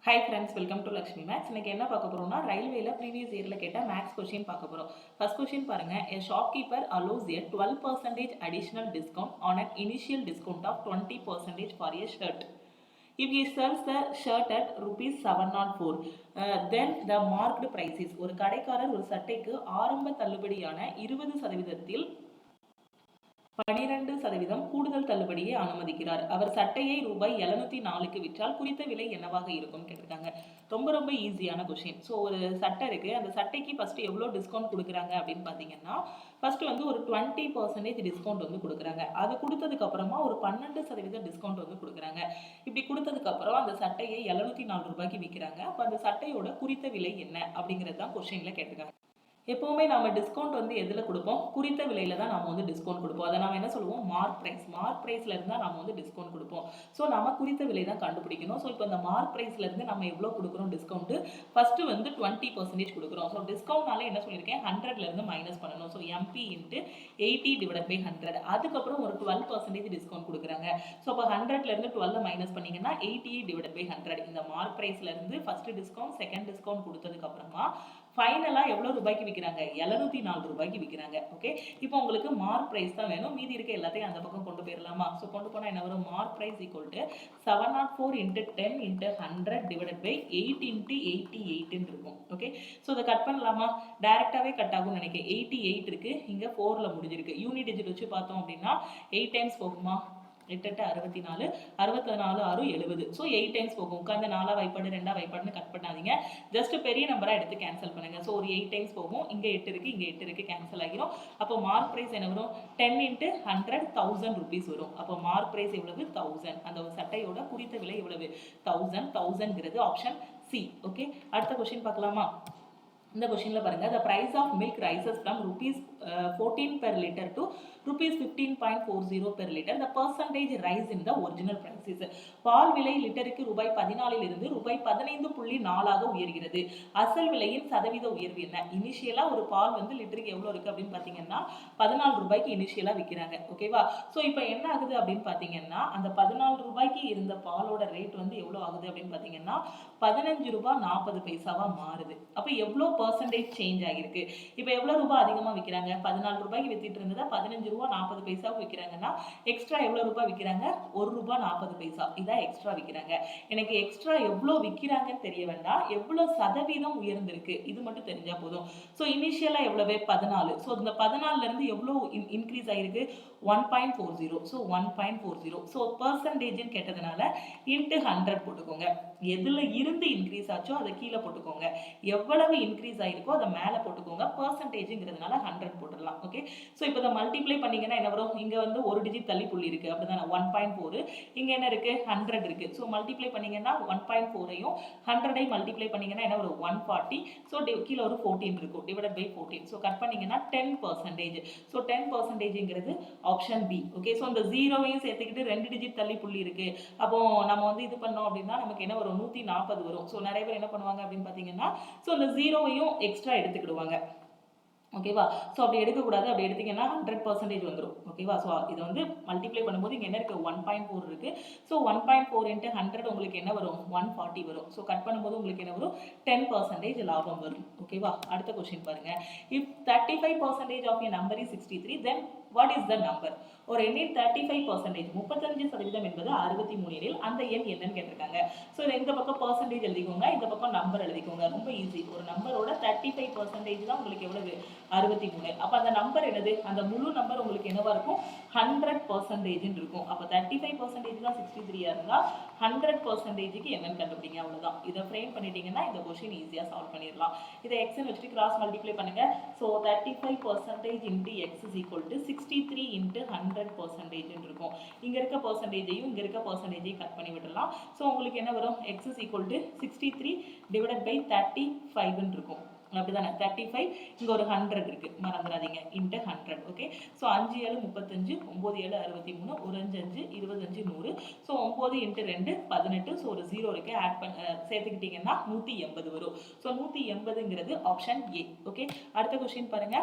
Hi friends, welcome to Lakshmi maths. இன்னைக்கு என்ன பார்க்க போறோம்னா, ரயில்வேல ப்ரீவியஸ் இயர்ல கேட்ட மேக்ஸ் கொஸ்டின் பார்க்க போறோம். ஃபர்ஸ்ட் கொஸ்டின் பாருங்க. A shopkeeper allows a 12% additional discount on an initial discount of 20% for a shirt. If he sells the shirt at rupees 704, then the marked price is. ஒரு கடைக்காரர் ஒரு சட்டைக்கு ஆரம்ப தள்ளுபடியான 20% 12% கூடுதல் தள்ளுபடியை அனுமதிக்கிறார். அவர் சட்டையை ரூபாய் 704க்கு விற்றால் குறித்த விலை என்னவாக இருக்கும் கேட்டிருக்காங்க. ரொம்ப ரொம்ப ஈஸியான கொஸ்டின். ஸோ ஒரு சட்டை இருக்கு, அந்த சட்டைக்கு ஃபர்ஸ்ட் எவ்வளோ டிஸ்கவுண்ட் கொடுக்குறாங்க அப்படின்னு பார்த்தீங்கன்னா, ஃபர்ஸ்ட் வந்து ஒரு 20% டிஸ்கவுண்ட் வந்து கொடுக்குறாங்க. அது கொடுத்ததுக்கு அப்புறமா ஒரு 12% டிஸ்கவுண்ட் வந்து கொடுக்குறாங்க. இப்படி கொடுத்ததுக்கு அப்புறம் அந்த சட்டையை 704 ரூபாய்க்கு விற்கிறாங்க. அப்போ அந்த சட்டையோட குறித்த விலை என்ன அப்படிங்கிறது தான் கொஸ்டின்ல கேட்டிருக்காங்க. எப்போவுமே நம்ம டிஸ்கவுண்ட் வந்து எதில் கொடுப்போம்? குறித்த விலையில தான் நம்ம வந்து டிஸ்கவுண்ட் கொடுப்போம். அதை நம்ம என்ன சொல்லுவோம்? Mark price. மார்க் ப்ரைஸ்ல இருந்தால் நம்ம வந்து டிஸ்கவுண்ட் கொடுப்போம். ஸோ நம்ம குறித்த விலை தான் கண்டுபிடிக்கணும். ஸோ இப்போ இந்த மார்க் ப்ரைஸ்ல இருந்து நம்ம எவ்வளோ கொடுக்குறோம் டிஸ்கவுண்ட்? ஃபர்ஸ்ட் வந்து 20% கொடுக்குறோம். ஸோ டிஸ்கவுண்ட்னால என்ன சொல்லியிருக்கேன்? 100ல இருந்து மைனஸ் பண்ணணும். So MP into 80 divide by 100. அதுக்கப்புறம் ஒரு 12% டிஸ்கவுண்ட் கொடுக்குறாங்க. ஸோ அப்போ 100ல இருந்து 12 மைனஸ் பண்ணீங்கன்னா 88 டிவைட் பை 100. இந்த மார்க் ப்ரைஸ்ல இருந்து ஃபர்ஸ்ட் டிஸ்கவுண்ட், செகண்ட் டிஸ்கவுண்ட் கொடுத்ததுக்கு அப்புறமா ஃபைனலாக எவ்வளோ ரூபாய்க்கு விற்கிறாங்க? 704 ரூபாய்க்கு விற்கிறாங்க. ஓகே, இப்போ உங்களுக்கு மார்க் ப்ரைஸ் தான் வேணும். மீதி இருக்க எல்லாத்தையும் அந்த பக்கம் கொண்டு போயிடலாமா? ஸோ கொண்டு போனால் என்ன வரும்? Mark price equal to 704 into 10 into 100 divide by 8 into 88 இருக்கும். ஓகே, ஸோ அதை கட் பண்ணலாமா? டைரெக்டாகவே கட் ஆகும்னு நினைக்கிறேன். 88 இருக்கு, இங்கே 4ல் முடிஞ்சிருக்கு. யூனிட் டிஜிட் வச்சு பார்த்தோம் அப்படின்னா 8 டைம்ஸ் போகுமா? 8 64, 64 6 70. ஸோ 8 டைம்ஸ் போகும். உட்காந்து 4 வைப்பாடு 2 வைப்பாடுன்னு கட் பண்ணாதீங்க. ஜஸ்ட் பெரிய நம்பராக எடுத்து கேன்சல் பண்ணுங்க. ஸோ ஒரு 8 டைம்ஸ் போகும். இங்கே 8 இருக்கு, இங்கே 8 இருக்கு, கேன்சல் ஆகிரும். அப்போ மார்க் ப்ரைஸ் என்ன வரும்? 10 இன்ட்டு 100 1000 ருபீஸ் வரும். அப்போ மார்க் ப்ரைஸ் எவ்வளவு? 1000. அந்த ஒரு சட்டையோட குறித்த விலை எவ்வளவு? 1000. 1000ங்கிறது ஆப்ஷன் சி. ஓகே, அடுத்த கொஸ்டின் பார்க்கலாமா? இந்த கொஸ்டின்ல பாருங்க, the price of milk rises from rupees 14 per liter to rupees 15.40 per liter. The percentage rise in the original prices. பால் விலை லிட்டருக்கு ரூபாய் 14 இருந்து ரூபாய் 15.4 உயர்கிறது. அசல் விலையின் சதவீத உயர்வு என்ன? இனிஷியலா ஒரு பால் வந்து லிட்டருக்கு எவ்வளவு இருக்கு அப்படின்னு பாத்தீங்கன்னா 14 ரூபாய்க்கு இனிஷியலா விற்கிறாங்க. ஓகேவா? ஸோ இப்போ என்ன ஆகுது அப்படின்னு பாத்தீங்கன்னா, அந்த 14 ரூபாய்க்கு இருந்த பாலோட ரேட் வந்து எவ்வளவு ஆகுது அப்படின்னு பாத்தீங்கன்னா 15 ரூபாய் 40 பைசாவா மாறுது. அப்போ எவ்வளோ பர்சன்டேஜ் சேஞ்ச் ஆகிருக்கு? இப்போ எவ்வளோ ரூபாய் அதிகமாக விற்கிறாங்க? 14 ரூபாய்க்கு வித்துட்டு இருந்ததா 15 ரூபாய் 40 பைசாவுக்கு விற்கிறாங்கன்னா எக்ஸ்ட்ரா எவ்வளோ ரூபாய் விற்கிறாங்க? 1 ரூபாய் 40 பைசா. இதான் எக்ஸ்ட்ரா விற்கிறாங்க. எனக்கு எக்ஸ்ட்ரா எவ்வளோ விற்கிறாங்கன்னு தெரிய வேண்டாம், எவ்வளோ சதவீதம் உயர்ந்திருக்கு இது மட்டும் தெரிஞ்சா போதும். ஸோ இனிஷியலா எவ்வளவு? 14. ஸோ இந்த 14ல இருந்து எவ்வளோ இன்க்ரீஸ் ஆகிருக்கு? 1.40. ஸோ 1.40. ஸோ பர்சன்டேஜ்னு கேட்டதுனால இன்ட்டு 100 போட்டுக்கோங்க. எதுல இருந்து இன்க்ரீஸ் ஆச்சோ அதை கீழே போட்டுக்கோங்க. எவ்வளவு இன்க்ரீஸ் ஆயிருக்கோ அதை மேலே போட்டுக்கோங்க. பர்சன்டேஜ்ங்கிறதுனால 100 போட்டுடலாம். ஓகே, ஸோ இப்போ இதை மல்டிப்ளை பண்ணீங்கன்னா என்ன வரும்? இங்க வந்து ஒரு டிஜிட் தள்ளி புள்ளி இருக்கு, அப்படிதானே? 1.4. இங்க என்ன இருக்கு? 100 இருக்கு. ஸோ மல்டிப்ளை பண்ணீங்கன்னா 1.4ஐயும் 100ஐயும் மல்டிப்ளை பண்ணீங்கன்னா என்ன வரும்? 140. ஸோ கீழே ஒரு 14 இருக்கும், டிவைட் பை 14. ஸோ கட் பண்ணீங்கன்னா 10%. ஸோ 10%ங்கிறது ஆப்ஷன் பி. ஓகே, ஸோ அந்த ஜீரோவையும் சேர்த்துக்கிட்டு 2 டிஜிட் தள்ளி புள்ளி இருக்கு. அப்போ நம்ம வந்து இது பண்ணோம் அப்படின்னா நமக்கு என்ன வரும்? 140 வரும். ஸோ நிறைய பேர் என்ன பண்ணுவாங்க அப்படின்னு பார்த்தீங்கன்னா, ஸோ அந்த ஜீரோவையும் எக்ஸ்ட்ரா எடுத்துக்கிடுவாங்க. ஓகேவா? ஸோ அப்படி எடுக்கக்கூடாது. அப்படி எடுத்தீங்கன்னா 100% வந்துடும். ஓகேவா? ஸோ இதை வந்து மல்டிப்ளை பண்ணும்போது இங்கே என்ன இருக்குது? 1.4 இருக்குது. ஸோ 1.4 இன்ட்டு 100 உங்களுக்கு என்ன வரும்? 140 வரும். ஸோ கட் பண்ணும்போது உங்களுக்கு என்ன வரும்? 10% லாபம் வரும். ஓகேவா? அடுத்த கொஸ்டின் பாருங்க. If 35% of a number is 63, then what is the number? ஒரு எண்ணின் 35%, 35% என்பது 63 எனில் அந்த எண் என்னன்னு கேட்டிருக்காங்க. ஸோ இந்த பக்கம் பர்சன்டேஜ் எழுதிக்கோங்க, இந்த பக்கம் நம்பர் எழுதிக்கோங்க. ரொம்ப ஈஸி. ஒரு நம்பரோட 35% தான் உங்களுக்கு எவ்வளவு? 63. அப்போ அந்த நம்பர் என்னது? அந்த முழு நம்பர் உங்களுக்கு என்னவா இருக்கும்? 100% இருக்கும். அப்போ 35% தான் 63 இருந்தால் 100%க்கு என்னன்னு கண்டுபிடிங்க. அவ்வளவுதான். இதை ஃப்ரேம் பண்ணிட்டீங்கன்னா இந்த கொஸ்டின் ஈஸியா சால்வ் பண்ணிடலாம். இதை எக்ஸ்ன்னு வச்சுட்டு கிராஸ் மல்டிப்ளை பண்ணுங்க. So 35% into X is equal to 63 into 100% இருக்கும். இங்க இருக்க பர்சன்டேஜையும் இங்க இருக்க பர்சன்டேஜையும் கட் பண்ணி விடலாம். ஸோ உங்களுக்கு என்ன வரும்? X is equal to 63 divide by 35 இருக்கும். அப்படிதானே? 35, இங்க ஒரு 100 இருக்கு, மறந்துடாதீங்க, into 100. Okay, so 5 7 35, 9 7 63, 1 5 5 25 100. So 9 into 2 18. So ஒரு 0 இருக்கு, ஆட் சேர்த்துக்கிட்டீங்கன்னா 180 வரும். ஸோ 180ங்கிறது ஆப்ஷன் ஏ. ஓகே, அடுத்த கொஸ்டின் பாருங்க.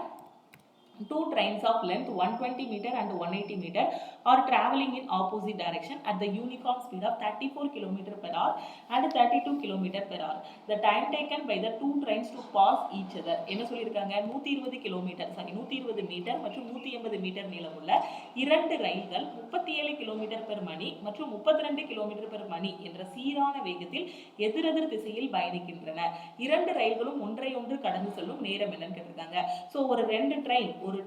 Two trains of length 120 meter and 180 meter are traveling in opposite direction at the uniform speed of 34 km per hour and 32 km/h. The time taken by the two trains to pass each other. என்ன சொல்லியிருக்காங்க, 120 kilometre 120 metre மற்றும் 180 metre நீளமுள்ள இரண்டு ரயில்கள் 37 kilometre per மணி மற்றும் 32 kilometre per மணி என்ற சீரான வேகத்தில் எதிரெதிர் திசையில் பயணிக்கின்றன. இரண்டு ரயில்களும் ஒன்றை ஒன்று கடந்து செல்லும் நேரம் என்னன்னு கேட்டிருக்காங்க. ஸோ ஒரு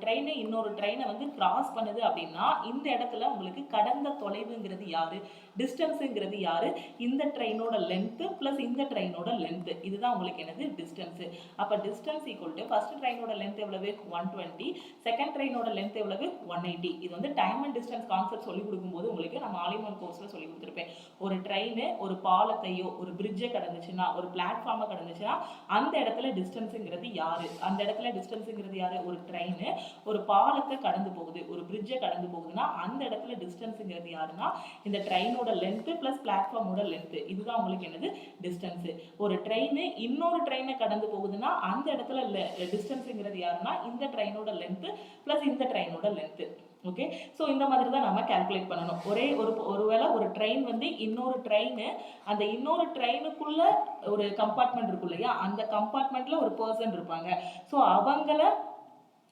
ட்ரெயின் இன்னொரு ட்ரெயினை வந்து கிராஸ் பண்ணுது அப்படின்னா இந்த இடத்துல உங்களுக்கு கடந்த தொலைவுங்கிறது யாரு, டிஸ்டன்ஸுங்கிறது யாரு, இந்த ட்ரெயினோட லென்த் பிளஸ் இந்த ட்ரெயினோட லென்த், இதுதான் உங்களுக்கு என்னது டிஸ்டன்ஸ். அப்ப டிஸ்டன்ஸ் ஈக்குவல் டு ஃபர்ஸ்ட் ட்ரெயினோட லென்த் எவ்வளவு 120, செகண்ட் ட்ரெயினோட லென்த் எவ்வளவு 180. இது வந்து டைம் அண்ட் டிஸ்டன்ஸ் கான்செப்ட் சொல்லி கொடுக்கும்போது உங்களுக்கு நம்ம ஆல் இன் ஒன் கோர்ஸ்ல சொல்லி கொடுத்துருப்பேன். ஒரு ட்ரெயின் ஒரு பாலத்தையோ ஒரு பிரிட்ஜை கடந்துச்சுன்னா ஒரு பிளாட்ஃபார்மை கடந்துச்சுன்னா அந்த இடத்துல டிஸ்டன்ஸுங்கிறது யாரு, அந்த இடத்துல டிஸ்டன்ஸுங்கிறது யாரு, ஒரு ட்ரெயின் ஒரு பாலத்தை கடந்து போகுது ஒரு பிரிட்ஜை கடந்து போகுதுன்னா அந்த இடத்துல டிஸ்டன்ஸுங்கிறது யாருன்னா இந்த ட்ரெயினோட லென்த் பிளஸ் பிளாட்ஃபார்மோட லென்த், இதுதான் உங்களுக்கு என்னது டிஸ்டன்ஸ். ஒரு ட்ரெயின் இன்னொரு ட்ரெயினை கடந்து போகுதுன்னா அந்த இடத்துல டிஸ்டன்ஸ்ங்கிறது யாருன்னா இந்த ட்ரெயினோட லென்த் பிளஸ் இந்த ட்ரெயினோட லென்த். ஓகே, ஸோ இந்த மாதிரி தான் நம்ம கால்குலேட் பண்ணணும். ஒருவேளை ஒரு ட்ரெயின் வந்து இன்னொரு ட்ரெயின் அந்த இன்னொரு ட்ரெயினுக்குள்ள ஒரு கம்பார்ட்மெண்ட் இருக்கும் இல்லையா, அந்த கம்பார்ட்மெண்ட்ல ஒரு பர்சன் இருப்பாங்க. ஸோ அவங்கள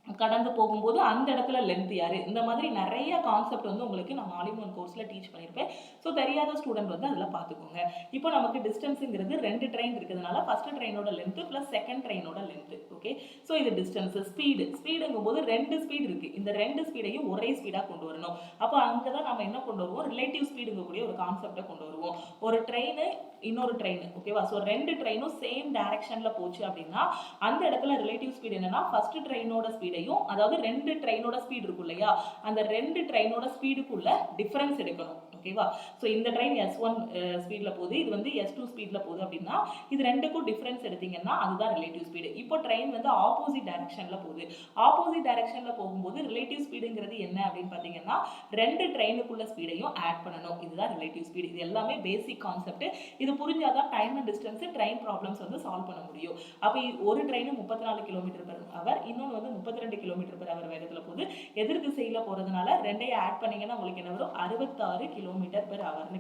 கடந்து போகும்போது அந்த இடத்துல லென்த் யாரு, இந்த மாதிரி நிறைய கான்செப்ட் வந்து உங்களுக்கு நான் ஆல் இன் ஒன் கோர்ஸ்ல டீச் பண்ணியிருப்பேன். ஸோ தெரியாத ஸ்டூடெண்ட் வந்து அதில் பார்த்துக்கோங்க. இப்போ நமக்கு டிஸ்டன்ஸுங்கிறது ரெண்டு ட்ரெயின் இருக்கிறதுனால ஃபர்ஸ்ட் ட்ரெயினோட லென்த் பிளஸ் செகண்ட் ட்ரெயினோட லென்த். ஓகே, ஸோ இது டிஸ்டன்ஸ். ஸ்பீடுங்கும் போது ரெண்டு ஸ்பீடு இருக்கு, இந்த ரெண்டு ஸ்பீடையும் ஒரே ஸ்பீடாக கொண்டு வரணும். அப்போ அங்கே தான் நம்ம என்ன கொண்டு வருவோம், ரிலேட்டிவ் ஸ்பீடுங்கக்கூடிய ஒரு கான்செப்டை கொண்டு வருவோம். ஒரு ட்ரெயின் இன்னொரு ட்ரெயின், ஓகேவா, ஸோ ரெண்டு ட்ரெயினும் சேம் டைரக்ஷன்ல போச்சு அப்படின்னா அந்த இடத்துல ரிலேட்டிவ் ஸ்பீடு என்னன்னா ஃபர்ஸ்ட் ட்ரெயினோட ஸ்பீடையும், அதாவது ரெண்டு ட்ரெயினோட ஸ்பீடு இருக்கும் இல்லையா, அந்த ரெண்டு ட்ரெயினோட ஸ்பீடுக்குள்ள டிஃபரன்ஸ் எடுக்கணும். ஓகேவா, ஸோ இந்த ட்ரெயின் S1 ஸ்பீட்ல போகுது, இது வந்து S2 ஸ்பீட்ல போகுது அப்படின்னா இது ரெண்டுக்கும் டிஃபரன்ஸ் எடுத்தீங்கன்னா அதுதான் ரிலேட்டிவ் ஸ்பீடு. இப்போ ட்ரெயின் வந்து ஆப்போசிட் டைரக்ஷன்ல போகுது, ஆப்போசிட் டைரக்ஷன்ல போகும்போது ரிலேட்டிவ் ஸ்பீடுங்கிறது என்ன அப்படின்னு பார்த்தீங்கன்னா ரெண்டு ட்ரெயினுக்குள்ள ஸ்பீடையும் ஆட் பண்ணணும், இதுதான் ரிலேட்டிவ் ஸ்பீடு. இது எல்லாமே பேசிக் கான்செப்ட். இது புரிஞ்சாதான் time and distance train problems வந்து சால்வ் பண்ண முடியும். அப்போ ஒரு ட்ரெயின் 34 km/h, இன்னொன்று வந்து 32 km/h வேகத்தில் போகுது, எதிர் திசையில் போகிறதுனால ரெண்டையும் ஆட் பண்ணீங்கன்னா உங்களுக்கு என்ன வரும், 66 km/h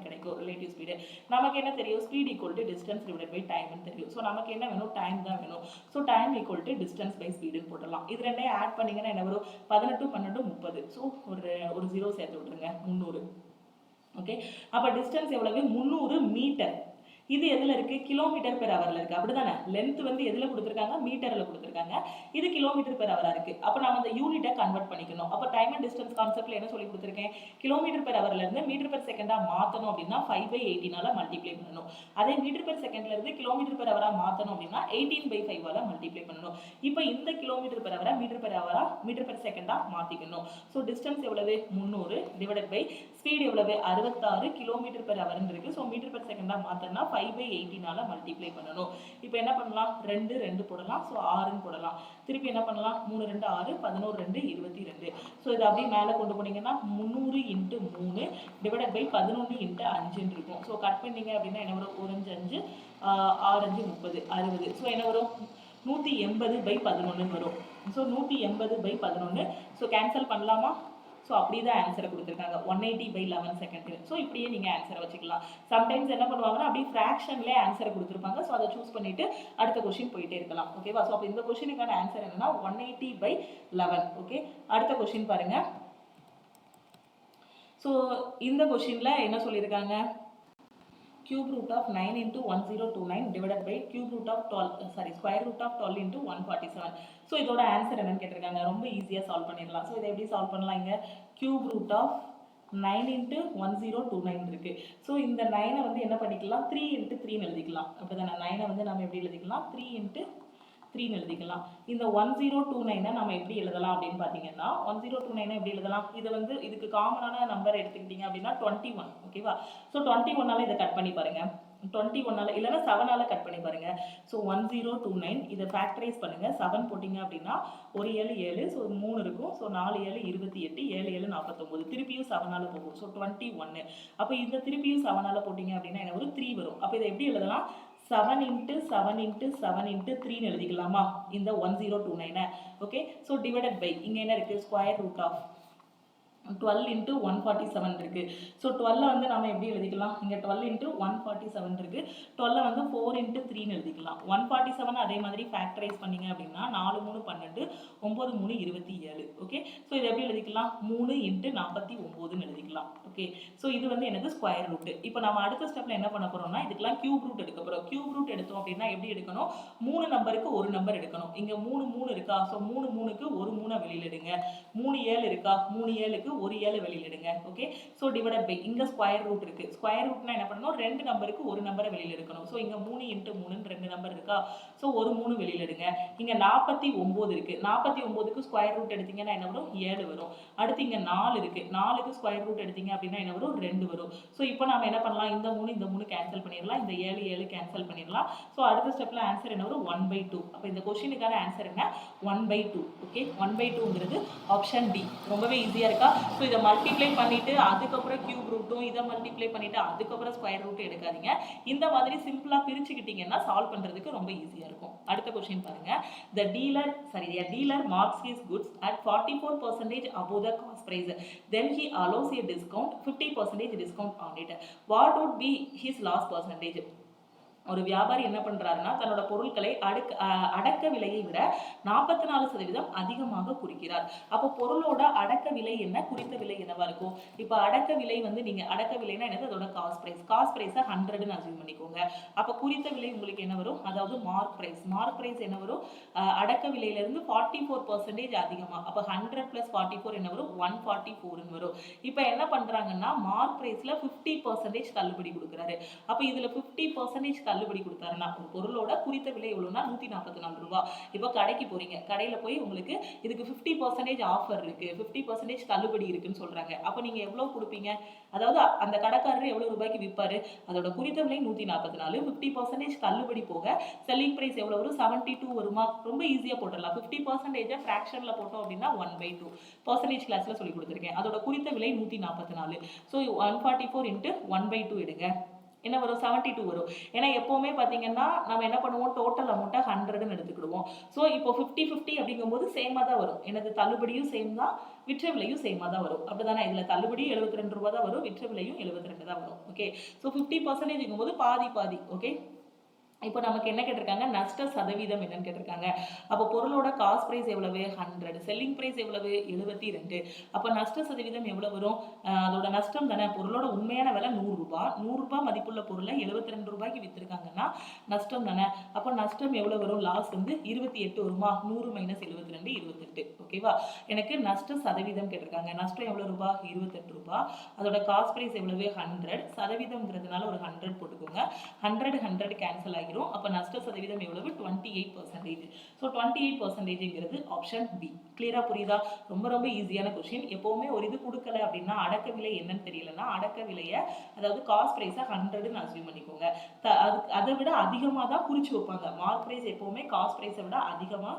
கிடைக்கும் ரிலேட்டிவ் ஸ்பீடு. நமக்கு என்ன தெரியும், speed equal to distance divided by டைம்னு தெரியும். ஸோ நமக்கு என்ன வேணும், டைம் தான் வேணும். So time equal to distance by ஸ்பீடுன்னு போடலாம். இது ரெண்டையும் ஆட் பண்ணீங்கன்னா என்ன வரும், 18 12 30. ஸோ ஒரு 0 சேர்த்து விட்டுருங்க, 300. ஓகே, அப்போ டிஸ்டன்ஸ் எவ்வளவு, 300 மீட்டர். இது எதுல இருக்கு, km/h இருக்கு, அப்படிதானே. லென்த் வந்து எதுல கொடுத்துருக்காங்க, மீட்டர்ல கொடுத்துருக்காங்க. இது km/h இருக்கு. அப்ப நாம அந்த யூனிட்டை கன்வெர்ட் பண்ணிக்கணும். அப்ப டைம் அண்ட் டிஸ்டன்ஸ் கான்செப்ட்ல என்ன சொல்லி கொடுத்துருக்கேன், km/h இருந்து மீட்டர்/செகண்டா மாத்தணும் அப்படின்னா 5/18 மல்டிப்ளை பண்ணணும். அதே மீட்டர்/செகண்ட்ல இருந்து km/h மாத்தணும் அப்படின்னா 18/5 மல்டிப்ளை பண்ணணும். இப்போ இந்த km/h மீட்டர்/செகண்டா மாத்திக்கணும். ஸோ டிஸ்டன்ஸ் எவ்வளவு, 300 டிவைடட் பை ஸ்பீட் எவ்வளவு, 66 km/h இருக்கு. ஸோ மீட்டர்/செகண்டா மாத்தனா 5/18 மல்டிப்ளை பண்ணணும். இப்போ என்ன பண்ணலாம், 2 2 போடலாம். ஸோ 6ன்னு போடலாம். திருப்பி என்ன பண்ணலாம், 3 2 6 11 2 22. ஸோ இதை அப்படியே மேலே கொண்டு போனீங்கன்னா 300 × 3 டிவைடட் பை 11 × 5 இருக்கும். ஸோ கட் பண்ணீங்க அப்படின்னா என்ன வரும், 1 5 5 6 5 30 60. ஸோ என்ன வரும், 180/11 வரும். ஸோ 180/11. ஸோ கேன்சல் பண்ணலாமா. ஸோ அப்படி தான் ஆன்சரை கொடுத்துருக்காங்க, 180/11 செகண்ட். ஸோ இப்படியே நீங்கள் ஆன்சரை வச்சுக்கலாம். சம்டைம்ஸ் என்ன பண்ணுவாங்கன்னா அப்படியே ஃப்ராக்ஷன்லேயே ஆன்சரை கொடுத்துருப்பாங்க. ஸோ அதை சூஸ் பண்ணிட்டு அடுத்த கொஸ்டின் போயிட்டே இருக்கலாம். ஓகேவா, ஸோ அப்போ இந்த கொஸ்டினுக்கான ஆன்சர் என்னன்னா 180/11. ஓகே, அடுத்த கொஸ்டின் பாருங்க. ஸோ இந்த கொஸ்டின்ல என்ன சொல்லியிருக்காங்க, cube root of 9 × 1029 divided by cube root of 12, square root of 12 × 147. So இதோட ஆன்சர் என்னன்னு கேட்டிருக்காங்க. ரொம்ப ஈஸியாக சால்வ் பண்ணிடலாம். ஸோ இதை எப்படி சால்வ் பண்ணலாம், இங்கே cube root of 9 × 1029 இருக்கு. ஸோ இந்த 9 வந்து என்ன பண்ணிக்கலாம், 3 × 3 எழுதிக்கலாம். அப்படிதானே, 9 வந்து நம்ம எப்படி எழுதிக்கலாம், 3 × 3 எழுதிக்கலாம். இந்த 1029 நம்ம எப்படி எழுதலாம் அப்படின்னு பார்த்தீங்கன்னா 1029 எப்படி எழுதலாம், இது வந்து இதுக்கு காமனான நம்பர் எடுத்துக்கிட்டீங்க அப்படின்னா 21. ஓகேவா, ஸோ 21ஆல இதை கட் பண்ணி பாருங்க, 21ஆல இல்லைன்னா 7ஆல கட் பண்ணி பாருங்க. ஸோ 1029 இதை ஃபேக்டரைஸ் பண்ணுங்க, 7 போட்டிங்க அப்படின்னா 1 7 7, ஸோ 3 இருக்கும். ஸோ 4 7 28, 7 7 49, திருப்பியும் 7ஆல போகும். ஸோ 21. அப்போ இந்த திருப்பியும் 7ஆல போட்டிங்க அப்படின்னா என்ன ஒரு 3 வரும். அப்போ இதை எப்படி எழுதலாம், 7 × 7 × 7 × 3 எழுதிக்கலாமா இந்த 1029. ஓகே, ஸோ டிவைடட் பை இங்கே என்ன இருக்குது, ஸ்கொயர் ரூட் ஆஃப் 12 into 147 இருக்கு. ஸோ 12 வந்து நம்ம எப்படி எழுதிக்கலாம்? இங்கே 12 into 147 இருக்கு. 12 வந்து 4 into 3ன்னு எழுதிக்கலாம். 147 அதே மாதிரி ஃபேக்டரைஸ் பண்ணீங்க அப்படின்னா 4 3 12 9 3 27. ஓகே, ஸோ இது எப்படி எழுதிக்கலாம்? 3 into 49ன்னு எழுதிக்கலாம். ஓகே, ஸோ இது வந்து எனக்கு ஸ்கொயர் ரூட். இப்போ நம்ம அடுத்த ஸ்டெப்ல என்ன பண்ண போறோம்னா இதுக்கெல்லாம் கியூப் ரூட் எடுக்க போறோம். கியூப் ரூட் எடுத்தோம் அப்படின்னா எப்படி எடுக்கணும்? 3 நம்பருக்கு ஒரு நம்பர் எடுக்கணும். இங்க 3 3 இருக்கா? ஸோ 3 3க்கு ஒரு 3 வெளியில எடுங்க. 3 7 இருக்கா? 3 7க்கு ஒரு 7 வெளியில எடுங்க. ஓகே, ஸோ டிவைடட் பை இங்க ஸ்கொயர் ரூட் இருக்கு. ஸ்கொயர் ரூட்னா என்ன பண்ணணும்? ரெண்டு நம்பருக்கு ஒரு நம்பரை வெளியில எடுக்கணும். ஸோ இங்க 3 into 3ன்னு ரெண்டு நம்பர் இருக்கா? ஸோ ஒரு 3 வெளியில எடுங்க. இங்க 49 இருக்கு. 49க்கு ஸ்கொயர் ரூட் எடுத்தீங்கன்னா என்ன வரும்? 7 வரும். அடுத்து இங்க 4 இருக்கு. 4க்கு ஸ்கொயர் ரூட் எடுத்தீங்க அப்படின்னா என்ன வரும்? 2 வரும். ஸோ இப்போ நாம என்ன பண்ணலாம்? இந்த 3 கேன்சல் பண்ணிடலாம். இந்த 7 கேன்சல் பண்ணிடலாம். ஸோ அடுத்த ஸ்டெப்ல ஆன்சர் என்ன வரும்? 1/2. அப்போ இந்த கொஸ்டினுக்கான ஆன்சர் என்ன? 1/2. ஓகே, 1/2ங்கிறது ஆப்ஷன் டி. ரொம்பவே ஈஸியா இருக்கா? ஸோ இதை மல்டிப்ளை பண்ணிட்டு அதுக்கப்புறம் கியூப் ரூட்டும் இதை மல்டிப்ளை பண்ணிட்டு அதுக்கப்புறம் ஸ்கொயர் ரூட்டும் எடுக்காதீங்க. இந்த மாதிரி சிம்பிளா பிரிச்சுக்கிட்டீங்கன்னா சால்வ் பண்றதுக்கு ரொம்ப ஈஸியா இருக்கும். அடுத்த கொஸ்டின் பாருங்க. A dealer marks his goods at 44% above the cost price. Then he allows a discount, 50% discount on it. What would be his loss percentage? ஒரு வியாபாரி என்ன பண்றாருன்னா தன்னோட பொருட்களை அடக்க விலையை விட 44% அதிகமாக குறிக்கிறார். அப்போ பொருளோட அடக்க விலை என்ன, குறித்த விலை என்னவா இருக்கும்? இப்போ அடக்க விலை வந்து நீங்க அடக்க விலைனா என்னது? அதோட காஸ்ட் பிரைஸ். காஸ்ட் பிரைஸை 100ன்னு அசியூம் பண்ணிக்கோங்க. அப்போ குறித்த விலை உங்களுக்கு என்ன வரும்? அதாவது மார்க் பிரைஸ். மார்க் பிரைஸ் என்ன வரும்? அடக்க விலையில இருந்து 44% அதிகமா. அப்போ 100 + 44 என்ன வரும்? 144ன்னு வரும். இப்போ என்ன பண்றாங்கன்னா மார்க் பிரைஸ்ல 50% தள்ளுபடி கொடுக்குறாரு. அப்போ இதுல 50% தள்ளுபடி கொடுத்தாருன்னா ஒரு பொருளோட குறித்த விலை எவ்வளவுனா 144 ரூபாய். இப்போ கடைக்கு போறீங்க, கடையில போய் உங்களுக்கு இதுக்கு 50% ஆஃபர் இருக்கு, 50% தள்ளுபடி இருக்குன்னு சொல்றாங்க. அப்போ நீங்க எவ்வளவு கொடுப்பீங்க? அதாவது அந்த கடைக்காரர் எவ்வளவு ரூபாய்க்கு விற்பாரு? அதோட குறித்த விலை 144, 50% தள்ளுபடி போக செல்லிங் பிரைஸ் எவ்வளவு வரும்? 72 வருமா? ரொம்ப ஈஸியா போட்டுடலாம். 50% ஃபிராக்ஷன்ல போட்டோம் அப்படின்னா 1/2. பர்சன்டேஜ் கிளாஸ்ல சொல்லி கொடுத்துருக்கேன். அதோட குறித்த விலை 144. ஸோ 144 × 1/2 எடுங்க. என்ன வரும்? 72 வரும். ஏன்னா எப்பவுமே பாத்தீங்கன்னா நம்ம என்ன பண்ணுவோம்? டோட்டல் அமௌண்ட்டை 100ன்னு எடுத்துக்கிடுவோம். ஸோ இப்போ 50-50 அப்படிங்கும்போது சேமா தான் வரும். எனது தள்ளுபடியும் சேம் தான், விற்ற விலையும் சேமா தான் வரும். அப்படிதானே? இதுல தள்ளுபடி 72 ரூபாய் தான் வரும், விற்ற விலையும் 72 தான் வரும். ஓகே, ஸோ 50% போது பாதி பாதி. ஓகே, இப்போ நமக்கு என்ன கேட்டிருக்காங்க? நஷ்ட சதவீதம் என்னன்னு கேட்டிருக்காங்க. அப்போ பொருளோட காஸ்ட் பிரைஸ் எவ்வளவு? 100. செல்லிங் பிரைஸ் எவ்வளவு? 72. அப்போ நஷ்ட சதவீதம் எவ்வளவு வரும்? அதோட நஷ்டம் தானே. பொருளோட உண்மையான விலை 100 ரூபாய். 100 ரூபாய் மதிப்புள்ள பொருளை 72 ரூபாய்க்கு வித்திருக்காங்கன்னா நஷ்டம் தானே. அப்போ நஷ்டம் எவ்வளவு வரும்? லாஸ் வந்து 28 வருமா? 100 - 72 28. ஓகேவா? எனக்கு நஷ்ட சதவீதம் கேட்டிருக்காங்க. நஷ்டம் எவ்வளவு ரூபாய்? 28 ரூபாய். அதோட காஸ்ட் பிரைஸ் எவ்வளவு? 100. சதவீதம்ங்கிறதுனால ஒரு 100 போட்டுக்கோங்க. 100 கேன்சல் ஆகி அப்ப நஷ்ட சதவீதம் எவ்வளவு? 28%. ஸோ 28%ங்கிறது ஆப்ஷன் பி. கிளியரா புரியுதா? ரொம்ப ரொம்ப ஈஸியான கொஸ்டின். எப்பவுமே ஒரு இது கொடுக்கல அப்படின்னா அடக்க விலை என்னன்னு தெரியலன்னா அடக்க விலையை அதாவது காஸ்ட் பிரைஸை 100ன்னு அசியூம் பண்ணிக்கோங்க. அதை விட அதிகமாக தான் குறிச்சு வைப்பாங்க. மார்க் பிரைஸ் எப்பவுமே காஸ்ட் பிரைஸை விட அதிகமாக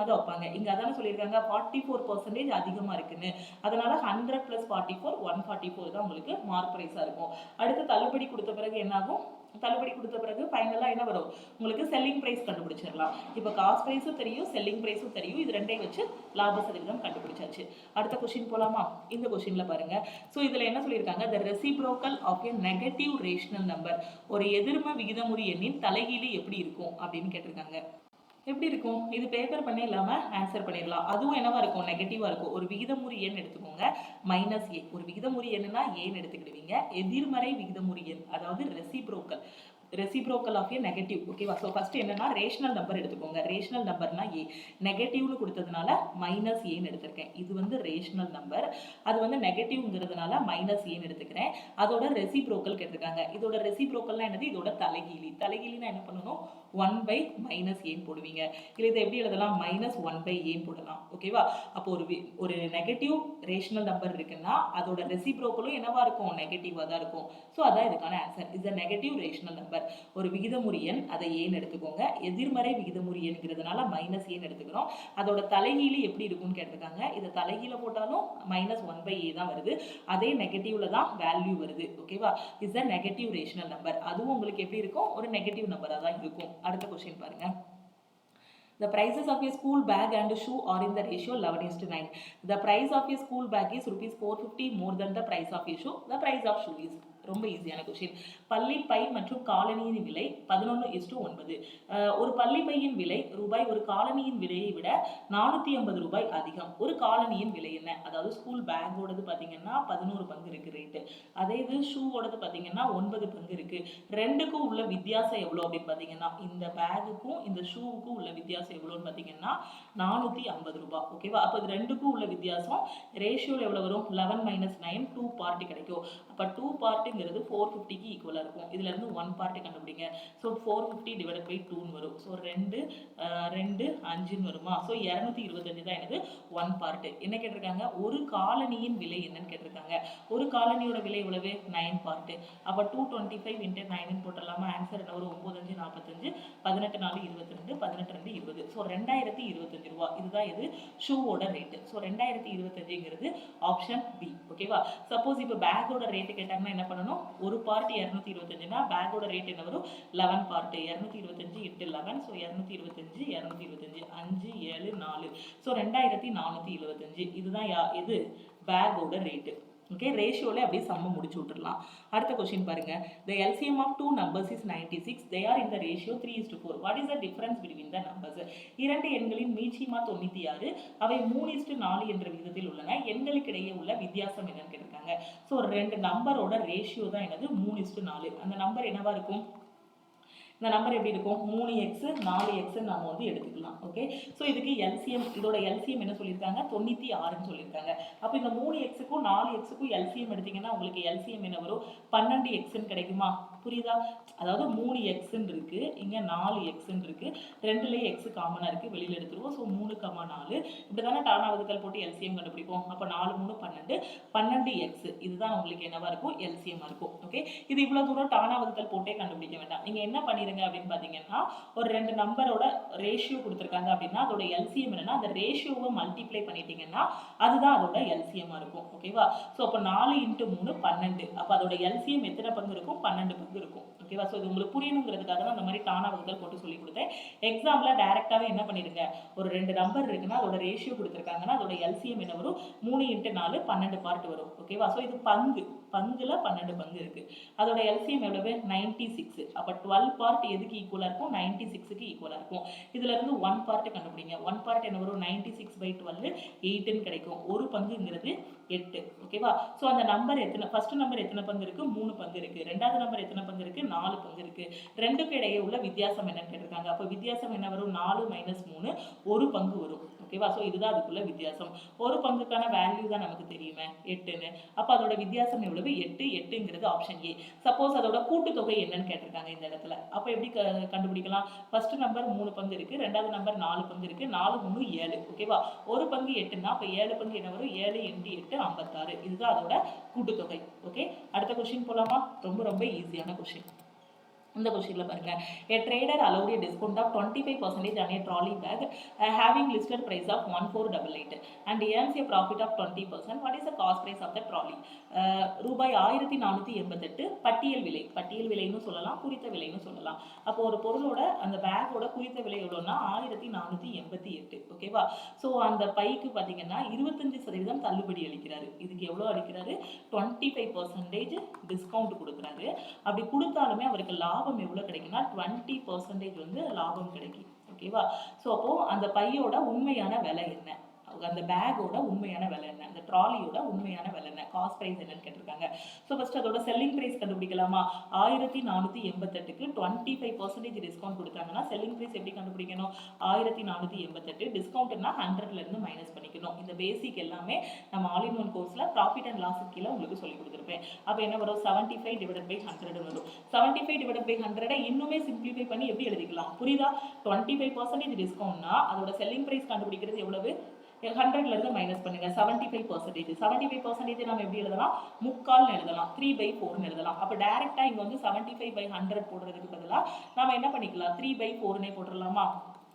தான் வைப்பாங்க. இங்க அதான சொல்லியிருக்காங்க 44% அதிகமா இருக்குன்னு. அதனால 100 + 44 144 தான் உங்களுக்கு மார்க் பிரைஸா இருக்கும். அடுத்து தள்ளுபடி கொடுத்த பிறகு என்ன ஆகும்? தள்ளுபடி கொடுத்த பிறகு ஃபைனலா என்ன வரும்? உங்களுக்கு செல்லிங் பிரைஸ் கண்டுபிடிச்சிடலாம். இப்போ காஸ்ட் பிரைஸும் தெரியும், செல்லிங் பிரைஸும் தெரியும். இது ரெண்டையும் வச்சு லாப சதவீதம் கண்டுபிடிச்சாச்சு. அடுத்த கொஸ்டின் போலாமா? இந்த கொஸ்டின்ல பாருங்க. ஸோ இதுல என்ன சொல்லியிருக்காங்க? the reciprocal of a negative rational number. ஒரு எதிர்ம விகிதமுறு எண்ணின் தலைகீழி எப்படி இருக்கும் அப்படின்னு கேட்டிருக்காங்க. எப்படி இருக்கும்? இது பேப்பர் பண்ணி இல்லாம ஆன்சர் பண்ணிடலாம். அதுவும் என்னவா இருக்கும்? நெகட்டிவா இருக்கும். ஒரு விகிதமுறு எண் எடுத்துக்கோங்க, -a. ஒரு விகிதமுறு எண்ணுனா ஏன்னு எடுத்துக்கிடுவீங்க. எதிர்மறை விகிதமுறு எண் அதாவது ரெசிப்ரோக்கல் ஆஃப் ஏ நெகட்டிவ். ஓகேவா? ஸோ ஃபர்ஸ்ட் என்னன்னா ரேஷனல் நம்பர் எடுத்துக்கோங்க. ரேஷனல் நம்பர்னா ஏ. நெகட்டிவ்னு கொடுத்ததுனால -aன்னு எடுத்திருக்கேன். இது வந்து ரேஷனல் நம்பர், அது வந்து நெகட்டிவ்ங்கிறதுனால -aன்னு எடுத்துக்கிறேன். அதோட ரெசிப்ரோக்கல் கேட்டிருக்காங்க. இதோட ரெசிப்ரோக்கல்னா என்னது? இதோட தலைகீழி. தலைகீழினா என்ன பண்ணணும்? 1/-aன்னு போடுவீங்க. இல்லை இதை எப்படி எழுதலாம்? -1/a போடலாம். ஓகேவா? அப்போ ஒரு நெகட்டிவ் ரேஷனல் நம்பர் இருக்குன்னா அதோட ரெசிப்ரோக்கலும் என்னவா இருக்கும்? நெகட்டிவா தான் இருக்கும். ஸோ அதான் இதுக்கான answer. Is a negative rational number. ஒரு விகிதமுறு எண், அதை ஏன்னு எடுத்துக்கோங்க. எதிர்மறை விகிதமுறு எண்கிறதுனால -aன்னு எடுத்துக்கிறோம். அதோட தலைகீழி எப்படி இருக்கும்னு கேட்டிருக்காங்க. இதை தலைகீழ போட்டாலும் -1/a தான் வருது. அதே நெகட்டிவ்ல தான் வேல்யூ வருது. ஓகேவா? Is a negative rational number. அதுவும் உங்களுக்கு எப்படி இருக்கும்? ஒரு நெகட்டிவ் நம்பரா தான் இருக்கும். அடுத்த கொஸ்டின் பாருங்க. The prices of a school bag and shoe are in the ratio 11:9. The price of a school bag is rupees 450 more than the price of a shoe. The price of shoe is ரொம்ப ஈஸியான question. பள்ளி by மற்றும் காலணியின் விலை 11:9. ஒரு பள்ளி பையின் விலை ரூபாய் ஒரு காலணியின் விலையை விட 450 ரூபாய் அதிகம். ஒரு காலணியின் விலை என்ன? அதாவது ஸ்கூல் பேக்கோடது பார்த்தீங்கன்னா 11 பங்கு இருக்கு ரேட்டு. அதே இது ஷூவோடது பார்த்தீங்கன்னா 9 பங்கு இருக்கு. ரெண்டுக்கும் உள்ள வித்தியாசம் எவ்வளோ அப்படின்னு பார்த்தீங்கன்னா இந்த பேகுக்கும் இந்த ஷூவுக்கும் உள்ள வித்தியாசம் எவ்வளோன்னு பார்த்தீங்கன்னா 450 ரூபாய். ஓகேவா? அப்போ இது ரெண்டுக்கும் உள்ள வித்தியாசம் ரேஷியோவில் எவ்வளோ வரும்? 11 - 9 2 பார்ட் கிடைக்கும். அப்போ 2 பார்ட்டுங்கிறது 450க்கு ஈக்குவலாக இருக்கும். இதுல இருந்து 1 பார்ட் கண்டுபிடிங்க. ஸோ 450 டிவைடட் பை 2ன்னு வரும். ஸோ 2 5ன்னு வருமா? ஸோ 225 தான் எனக்கு 1 பார்ட். என்ன கேட்டிருக்காங்க? ஒரு காலனியின் விலை என்னன்னு கேட்டிருக்காங்க. ஒரு காலனியோட விலை எவ்வளவு? 9 பார்ட். அப்போ 225 × 9ன்னு போட்டலாமா? ஆன்சர் என்ன வரும்? 9 5 45, 18 4 22, 18 2 20. ஸோ 2025 ரூபா. இதுதான் இது ஷூவோட ரேட்டு. ஸோ 2025ங்கிறது ஆப்ஷன் பி. ஓகேவா? சப்போஸ் இப்போ பேக்கோட ரேட்டு கேட்டாங்கன்னா என்ன பண்ணணும்? ஒரு பார்ட் 225னா பேக்கோட ரேட் என்ன வரும்? 11 பார்ட். 225 × 11. ஸோ 225 225 5 7 4. ஸோ 2475. இதுதான் இது பேக்கோட ரேட்டு. ஓகே, ரேஷியோல அப்படியே சம்ம முடிச்சு விட்டுறலாம். அடுத்த கொஸ்டின் பாருங்க. The LCM of two numbers is 96. They are in the ratio 3:4. What is the difference between the numbers? இரண்டு எண்களின் மீட்சிமா 96. அவை 3:4 என்ற விகிதத்தில் உள்ளன. எண்களுக்கு இடையே உள்ள வித்தியாசம் என்னன்னு கேட்டிருக்காங்க. ஸோ ரெண்டு நம்பரோட ரேஷியோ தான் என்னது? 3:4. அந்த நம்பர் என்னவா இருக்கும்? இந்த நம்பர் எப்படி இருக்கும்? 3x 4x நம்ம வந்து எடுத்துக்கலாம். ஓகே, ஸோ இதுக்கு எல்சிஎம், இதோட எல்சிஎம் என்ன சொல்லியிருக்காங்க? 96ன்னு சொல்லியிருக்காங்க. அப்போ இந்த 3xக்கும் 4xக்கும் எல்சிஎம் எடுத்தீங்கன்னா உங்களுக்கு எல்சிஎம் என்ன வரும்? 12xன்னு கிடைக்குமா? புரியுதா? அதாவது 3xன்னு இருக்கு, இங்க 4xன்னு இருக்கு, ரெண்டுலேயே x காமனா இருக்கு, வெளியில எடுத்துருவோம். ஸோ 3, 4 இப்படிதானே டானா வகுத்தல் போட்டு எல்சிஎம் கண்டுபிடிப்போம். அப்போ 4 3 12, 12x இதுதான் உங்களுக்கு என்னவா இருக்கும்? எல்சிஎம் இருக்கும். ஓகே, இது இவ்வளவு தூரம் டானா வகுத்தல் போட்டே கண்டுபிடிக்க வேண்டாம். நீங்க என்ன பண்ணிருங்க அப்படின்னு பாத்தீங்கன்னா, ஒரு ரெண்டு நம்பரோட ரேஷியோ கொடுத்துருக்காங்க அப்படின்னா அதோட எல்சிஎம் என்னன்னா அந்த ரேஷியோவை மல்டிப்ளை பண்ணிட்டீங்கன்னா அதுதான் அதோட எல்சிஎம் இருக்கும். ஓகேவா? ஸோ அப்போ 4 × 3 12. அப்போ அதோட எல்சிஎம் எத்தனை பங்கு இருக்கும்? 12 பங்கு இருக்கும். ஓகேவா? ஸோ இது உங்களுக்கு புரியணுங்கிறதுக்காக தான் அந்த மாதிரி டானா வகுத்தல் போட்டு சொல்லி கொடுத்தேன். எக்ஸாம்ல டைரக்டாவே என்ன பண்ணிடுங்க, ஒரு ரெண்டு நம்பர் இருக்குன்னா அதோட ரேஷியோ கொடுத்துருக்காங்கன்னா அதோட எல்சிஎம் என்ன வரும்? 3 × 4 12 பார்ட் வரும். ஓகேவா? ஸோ இது பங்குல 12 பங்கு இருக்கு. அதோட எல்சிஎம் எவ்வளவு? 96. அப்போ 12 பார்ட் எதுக்கு ஈக்குவலா இருக்கும்? 96க்கு ஈக்குவலா இருக்கும். இதுல இருந்து 1 பார்ட் கண்டுபிடிங்க. 1 பார்ட் என்ன வரும்? 96/12 8ன்னு கிடைக்கும். ஒரு பங்குங்கிறது 8. ஓகேவா? ஸோ அந்த நம்பர் எத்தனை, ஃபர்ஸ்ட் நம்பர் எத்தனை பங்கு இருக்கு? 3 பங்கு இருக்கு. ரெண்டாவது நம்பர் எத்தனை பங்கு இருக்கு? 4 பங்கு இருக்கு. ரெண்டுக்கு இடையே உள்ள வித்தியாசம் என்னன்னு கேட்டிருக்காங்க. அப்போ வித்தியாசம் என்ன வரும்? 4 - 3 ஒரு பங்கு வரும். ஓகேவா? ஸோ இதுதான் அதுக்குள்ள வித்தியாசம். ஒரு பங்குக்கான வேல்யூ தான் நமக்கு தெரியுமே 8ன்னு. அப்போ அதோட வித்தியாசம் எவ்வளவு? 8. 8ங்கிறது ஆப்ஷன் ஏ. சப்போஸ் அதோட கூட்டுத்தொகை என்னன்னு கேட்டிருக்காங்க இந்த இடத்துல. அப்போ எப்படி கண்டுபிடிக்கலாம்? ஃபர்ஸ்ட் நம்பர் 3 பங்கு இருக்கு, ரெண்டாவது நம்பர் 4 பங்கு இருக்கு, 4 3 7. ஓகேவா? ஒரு பங்கு 8ன்னா அப்போ 7 பங்கு என்ன வரும்? 7 × 8 56. இதுதான் அதோட கூட்டுத்தொகை. ஓகே, அடுத்த கொஸ்டின் போலாமா? ரொம்ப ரொம்ப ஈஸியான கொஸ்டின். இந்த கொஸ்டின்ல பாருங்க. A trader allowed a discount of 25% on a trolley bag having listed price of 1488 and earns a profit of 20%. What is the cost price of the trolley? ரூபாய் 1488 பட்டியல் விலை. பட்டியல் விலைன்னு சொல்லலாம், குறித்த விலைன்னு சொல்லலாம். அப்போ ஒரு பொருளோட அந்த பேக்கோட குறித்த விலை எவ்வளோன்னா 1488. ஓகேவா? ஸோ அந்த பைக்கு பார்த்தீங்கன்னா 25% தள்ளுபடி அளிக்கிறாரு. இதுக்கு எவ்வளோ அளிக்கிறாரு? 25% டிஸ்கவுண்ட் கொடுக்குறாரு. அப்படி கொடுத்தாலுமே அவருக்கு லாபம் எவ்வளவு கிடைக்குன்னா 20% வந்து லாபம் கிடைக்கும். ஓகேவா? ஸோ அப்போ அந்த பையோட உண்மையான விலை என்ன? அந்த பேக்கோட உண்மையான விலை என்ன? அந்த ட்ராலியோட உண்மையான விலை என்ன? காஸ்ட் பிரைஸ் என்னன்னு கேட்டிருக்காங்க. ஸோ ஃபர்ஸ்ட் அதோட செல்லிங் பிரைஸ் கண்டுபிடிக்கலாமா? 1488க்கு 25% டிஸ்கவுண்ட் கொடுத்தாங்கன்னா செல்லிங் பிரைஸ் எப்படி கண்டுபிடிக்கணும்? 1488 டிஸ்கவுண்ட்னா 100ல இருந்து மைனஸ் பண்ணிக்கணும். இந்த பேசிக் எல்லாமே நம்ம ஆல் இன் ஒன் கோர்ஸ்ல ப்ராஃபிட் அண்ட் லாஸ் கீழே உங்களுக்கு சொல்லி கொடுத்துருப்பேன். அப்போ என்ன வரும்? 75/100 வரும். 75/100 இன்னுமே சிம்பிளிஃபை பண்ணி எப்படி எழுதிக்கலாம்? புரியுதா? 25% டிஸ்கவுண்ட்னா அதோட செல்லிங் பிரைஸ் கண்டுபிடிக்கிறது எவ்வளவு? 100ல இருந்து மைனஸ் பண்ணுங்க. 75%. 75% நம்ம எப்படி எழுதலாம்? முக்கால்னு எழுதலாம், 3/4ன்னு எழுதலாம். அப்போ டைரக்டா இங்க வந்து 75/100 போடுறதுக்கு பதிலா நாம என்ன பண்ணிக்கலாம்? 3/4னே போட்டுடலாமா?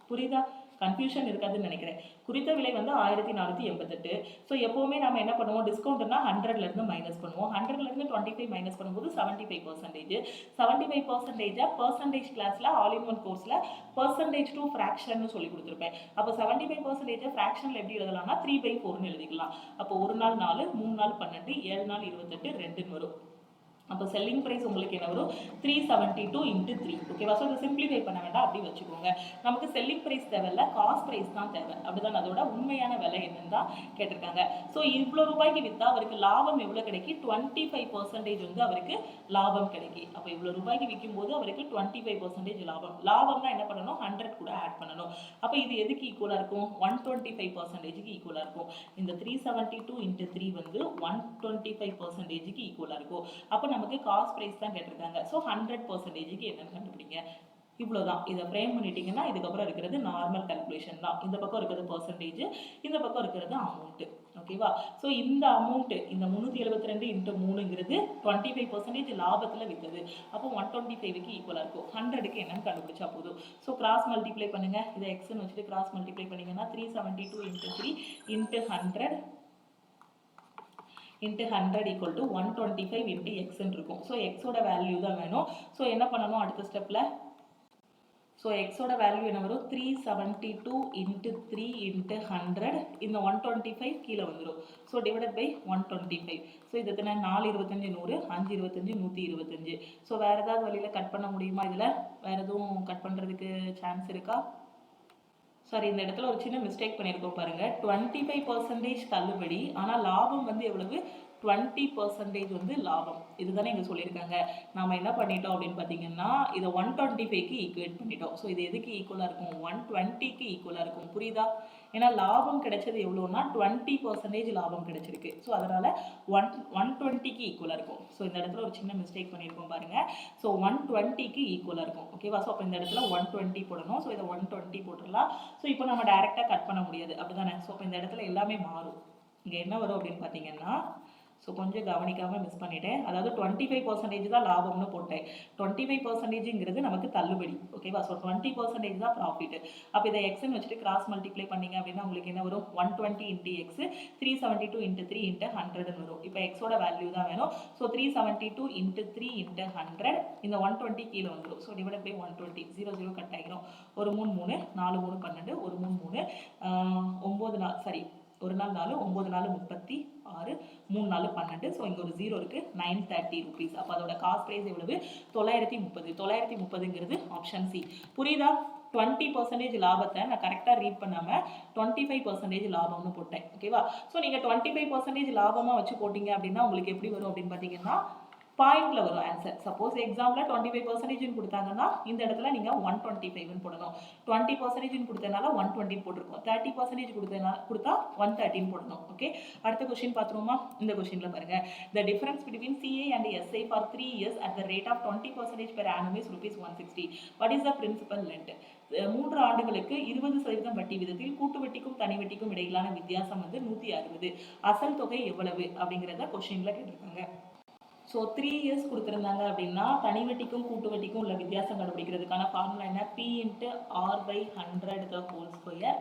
புரியுதா? கன்ஃபியூஷன் இருக்காதுன்னு நினைக்கிறேன். குறித்த விலை வந்து 1488. ஸோ எப்போவுமே நம்ம என்ன பண்ணுவோம், டிஸ்கவுண்ட்னா 100லேருந்து மைனஸ் பண்ணுவோம். 100லேருந்து 25 மைனஸ் பண்ணும்போது 75%. 75% பர்சன்டேஜ் கிளாஸில் ஆல் இன் ஒன் கோர்ஸில் பர்சன்டேஜ் டு ஃப்ராக்ஷன் சொல்லி கொடுத்துருப்பேன். அப்போ 75% ஃப்ராக்ஷனில் எப்படி எழுதலாம்னா 3/4ன்னு எழுதிக்கலாம். அப்போ 1 நாள் 4, 3 நாள் 12, 7 நாள் 28, 2ன்னு வரும். அப்போ செல்லிங் ப்ரைஸ் உங்களுக்கு என்ன வரும், 372 × 3. ஓகேவா? ஸோ இதை சிம்பிளிஃபை பண்ண வேண்டாம், அப்படி வச்சுக்கோங்க. நமக்கு செல்லிங் ப்ரைஸ் தேவையில்ல, காஸ்ட் ப்ரைஸ் தான் தேவை. அப்படிதான் அதோட உண்மையான விலை என்னன்னு தான் கேட்டிருக்காங்க. ஸோ இவ்வளோ ரூபாய்க்கு விற்றா அவருக்கு லாபம் எவ்வளோ கிடைக்கி, 25% வந்து அவருக்கு லாபம் கிடைக்கி. அப்போ இவ்வளோ ரூபாய்க்கு விற்கும் போது அவருக்கு 25% லாபம். லாபம்னா என்ன பண்ணணும், 100 கூட ஆட் பண்ணணும். அப்போ இது எதுக்கு ஈக்குவலாக இருக்கும், 125%க்கு ஈக்குவலாக இருக்கும். இந்த 372 × 3 வந்து 125%க்கு ஈக்குவலாக இருக்கும். அப்போ நமக்கு காஸ்ட் பிரைஸ் தான் கேட்டிருக்காங்க. ஸோ 100%க்கு என்னன்னு கண்டுபிடிங்க. இவ்வளோதான். இதை ஃப்ரேம் பண்ணிட்டீங்கன்னா இதுக்கப்புறம் இருக்கிறது நார்மல் கால்குலேஷன் தான். இந்த பக்கம் இருக்கிறது பர்சன்டேஜ், இந்த பக்கம் இருக்கிறது அமௌண்ட்டு. ஓகேவா? ஸோ இந்த அமௌண்ட்டு, இந்த 372 × 3ங்கிறது 25% லாபத்தில் விற்றது. அப்போ 125க்கு ஈக்குவலாக இருக்கும். 100க்கு என்னன்னு கண்டுபிடிச்சா போதும். ஸோ கிராஸ் மல்டிப்ளை பண்ணுங்க. இதை எக்ஸ்ன்னு வச்சுட்டு கிராஸ் மல்டிப்ளை பண்ணிங்கன்னா 372 × 3 × 100 × 100 = 125 × x இருக்கும். ஸோ எக்ஸோட வேல்யூ தான் வேணும். ஸோ என்ன பண்ணணும் அடுத்த ஸ்டெப்பில், ஸோ எக்ஸோட வேல்யூ என்ன வரும், 372 × 3 × 100. இந்த 125 கீழே வந்துடும். So divided by 125. ஸோ இது எத்தனை, 4 25 100, 5 25 125. ஸோ வேறு ஏதாவது வழியில் கட் பண்ண முடியுமா, இதில் வேறு எதுவும் கட் பண்ணுறதுக்கு சான்ஸ் இருக்கா? சாரி, இந்த இடத்துல ஒரு சின்ன மிஸ்டேக் பண்ணியிருக்கோம் பாருங்க. 25% தள்ளுபடி, ஆனால் லாபம் வந்து எவ்வளவு, 20% வந்து லாபம். இதுதானே இங்கே சொல்லியிருக்காங்க. நாம் என்ன பண்ணிட்டோம் அப்படின்னு பார்த்தீங்கன்னா, இதை 125க்கு ஈக்குவேட் பண்ணிட்டோம். ஸோ இது எதுக்கு ஈக்குவலாக இருக்கும், 120க்கு ஈக்குவலாக இருக்கும். புரியுதா? ஏன்னா லாபம் கிடைச்சது எவ்வளோன்னா 20% லாபம் கிடைச்சிருக்கு. ஸோ அதனால் 120க்கு ஈக்குவலாக இருக்கும். ஸோ இந்த இடத்துல ஒரு சின்ன மிஸ்டேக் பண்ணியிருக்கோம் பாருங்க. ஸோ 120க்கு ஈக்குவலாக இருக்கும். ஓகேவா? ஸோ அப்போ இந்த இடத்துல 120 போடணும். ஸோ இதை 120 போட்டுடலாம். ஸோ இப்போ நம்ம டைரெக்டாக கட் பண்ண முடியாது, அப்படிதானே? ஸோ இப்போ இந்த இடத்துல எல்லாமே மாறும். இங்கே என்ன வரும் அப்படின்னு பார்த்தீங்கன்னா, ஸோ கொஞ்சம் கவனிக்காமல் மிஸ் பண்ணிட்டேன். அதாவது 25% தான் லாபம்னு போட்டேன். 25%ங்கிறது நமக்கு தள்ளுபடி. ஓகேவா? ஸோ 20% தான் ப்ராஃபிட். அப்போ இதை எக்ஸ்ன்னு வச்சுட்டு கிராஸ் மல்டிப்ளை பண்ணிங்க அப்படின்னா உங்களுக்கு என்ன வரும், 120 × x 372 × 3 × 100ன்னு வரும். இப்போ எக்ஸோட வேல்யூ தான் வேணும். ஸோ 372 × 3 × 100. இந்த 120 கீழே வந்துடும். So divide by 120. 0 0 கட் ஆகிடும். ஒரு 3 3, 4 3 12, ஒரு 3 3, 9 நாள், சாரி, ஒரு நாள் 4, 9 நாள் 36, 3 நாள் 12. ஸோ இங்கே ஒரு 0 இருக்குது, 930 rupees. அப்போ அதோட காஸ்ட் ப்ரைஸ் எவ்வளவு, 930. 930ங்கிறது ஆப்ஷன் சி. புரியுதா? 20% லாபத்தை நான் கரெக்டாக ரீட் பண்ணாமல் 25% லாபம்னு போட்டேன். ஓகேவா? ஸோ நீங்கள் 25% லாபமாக வச்சு போட்டிங்க அப்படின்னா உங்களுக்கு எப்படி வரும் அப்படின்னு பார்த்தீங்கன்னா, பாயிண்ட்ல வரும் ஆன்சர். சப்போஸ் எக்ஸாம்பிள் 25% கொடுத்தாங்கன்னா இந்த இடத்துல நீங்க 125 போடணும். 20% கொடுத்தனால 120 போட்டிருக்கோம். 30% கொடுத்தா 113 போடணும். ஓகே, அடுத்த क्वेश्चन பாத்துருவோமா? இந்த क्वेश्चनல பாருங்க. The difference between CA and SI for 3 years at the rate of 20% per annum is ₹160. What is the principal length? 3 ஆண்டுகளுக்கு 20% வட்டி விதத்தில் கூட்டு வட்டிக்கும் தனி வட்டிக்கும் இடையிலான வித்தியாசம் வந்து 160. அசல் தொகை எவ்வளவு அப்படிங்கறத क्वेश्चनல கேட்டிருக்காங்க. ஸோ 3 இயர்ஸ் கொடுத்துருந்தாங்க அப்படின்னா தனி வட்டிக்கும் கூட்டு வட்டிக்கும் உள்ள வித்தியாசம் கண்டுபிடிக்கிறதுக்கான ஃபார்முலா என்ன, P × R/100 the whole square,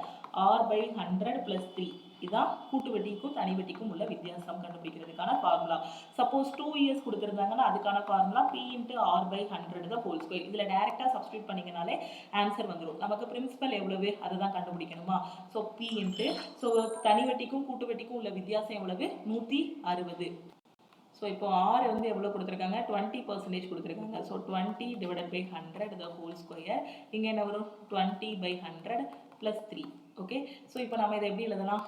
R/100 + 3. இதான் கூட்டு வட்டிக்கும் தனி வட்டிக்கும் உள்ள வித்தியாசம் கண்டுபிடிக்கிறதுக்கான ஃபார்முலா. சப்போஸ் 2 இயர்ஸ் கொடுத்துருந்தாங்கன்னா அதுக்கான formula P × R/100 the whole square. இதில் டைரெக்டாக சப்ஸ்டியூட் பண்ணிங்கனாலே ஆன்சர் வந்துடும். நமக்கு பிரின்சிபல் எவ்வளவு அதை தான் கண்டுபிடிக்கணுமா. ஸோ P × ஸோ தனி வட்டிக்கும் கூட்டு வட்டிக்கும் உள்ள வித்தியாசம் எவ்வளவு, 160. ஸோ இப்போ R வந்து எவ்வளோ கொடுத்துருக்காங்க, 20% கொடுத்துருக்காங்க. So 20 / 100 the whole square. இங்கே என்ன வரும், 20/100 + 3. ஓகே, ஸோ இப்போ நம்ம இதை எப்படி எழுதலாம்,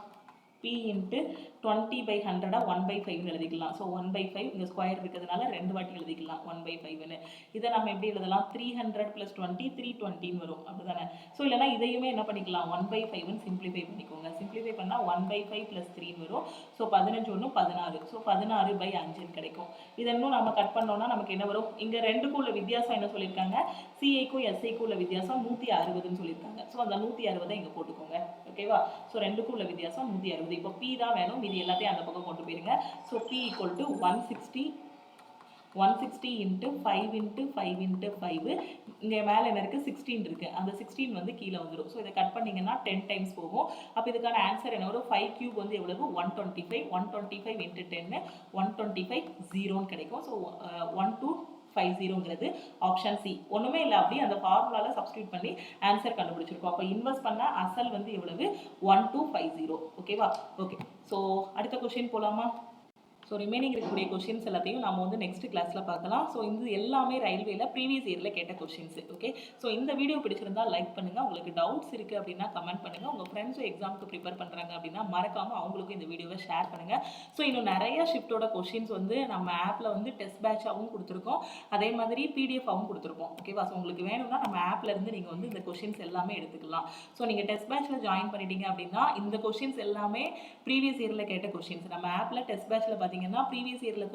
P × 20/100 1/5 எழுதிக்கலாம். ஸோ 1/5 இங்கே ஸ்கொயர் இருக்கிறதுனால 2 வாட்டி எழுதிக்கலாம் 1/5ன்னு. இதை நம்ம எப்படி எழுதலாம், 300 + 20 320 வரும், அப்படிதானே. ஸோ இல்லைனா இதையுமே என்ன பண்ணிக்கலாம், 1/5ன்னு சிம்பிளிஃபை பண்ணிக்கோங்க. சிம்பிளிஃபை பண்ணால் 1/5 + 3 வரும். ஸோ 15 1 16. ஸோ 16/5 கிடைக்கும். இதை இன்னும் நம்ம கட் பண்ணோம்னா நமக்கு என்ன வரும், இங்கே ரெண்டுக்கும் உள்ள வித்தியாசம் என்ன சொல்லியிருக்காங்க, சிஐக்கும் எஸ்ஐக்கும் உள்ள வித்தியாசம் 160ன்னு சொல்லியிருக்காங்க. ஸோ அந்த 160 இங்கே போட்டுக்கோங்க. ஓகேவா? ஸோ ரெண்டுக்கும் உள்ள வித்தியாசம் 160. இப்போ P தான் வேணும், மீதி எல்லாத்தையும் அந்த பக்கம் கொண்டு போயிருங்க. So P = 160 160 into 5 into 5 into 5, இங்கே மேலே என்ன இருக்குது 16 இருக்குது, அந்த 16 வந்து கீழே வந்துடும். ஸோ இதை கட் பண்ணிங்கன்னா 10 டைம்ஸ் போகும். அப்போ இதுக்கான ஆன்சர் என்ன வரும்? 5 கியூப் வந்து எவ்வளவு? 125. 125 இன்ட்டு 10 125 0ன்னு கிடைக்கும். ஸோ 1250ங்கிறது ஆப்ஷன் சி. ஒன்றுமே இல்லை, அப்படி அந்த ஃபார்முலாவில் சப்ஸ்டியூட் பண்ணி ஆன்சர் கண்டுபிடிச்சிருக்கோம். அப்போ இன்வெஸ்ட் பண்ண அசல் வந்து எவ்வளவு? 1250. ஓகேவா? ஓகே, ஸோ அடுத்த கொஸ்டின் போகலாமா? ஸோ ரிமைனிங் இருக்கக்கூடிய கொஷின்ஸ் எல்லாத்தையும் நம்ம வந்து நெக்ஸ்ட் கிளாஸில் பார்க்கலாம். ஸோ இது எல்லாமே ரயில்வேல ப்ரீவியஸ் இயரில் கேட்ட கொஷின்ஸ். ஓகே, ஸோ இந்த வீடியோ பிடிச்சிருந்தா லைக் பண்ணுங்கள். உங்களுக்கு டவுட்ஸ் இருக்குது அப்படின்னா கமெண்ட் பண்ணுங்கள். உங்கள் ஃப்ரெண்ட்ஸும் எக்ஸாமுக்கு ப்ரிப்பேர் பண்ணுறாங்க அப்படின்னா மறக்காமல் அவங்களுக்கும் இந்த வீடியோவை ஷேர் பண்ணுங்கள். ஸோ இன்னும் நிறைய ஷிஃப்ட்டோட கொஷின்ஸ் வந்து நம்ம ஆப்பில் வந்து டெஸ்ட் பேட்சாகவும் கொடுத்துருக்கோம், அதே மாதிரி பிடிஎஃபாகவும் கொடுத்துருக்கோம். ஓகேவா? ஸோ உங்களுக்கு வேணும்னா நம்ம ஆப்பில் இருந்து நீங்கள் வந்து இந்த கொஷின்ஸ் எல்லாமே எடுத்துக்கலாம். ஸோ நீங்கள் டெஸ்ட் பேட்சில் ஜாயின் பண்ணிட்டீங்க அப்படின்னா இந்த கொஷின்ஸ் எல்லாமே ப்ரீவியஸ் இயரில் கேட்ட கொஷின்ஸ். நம்ம ஆப்பில் டெஸ்ட் பேட்சில் பார்த்தீங்கன்னா ப்ரீவியஸ் இயரில்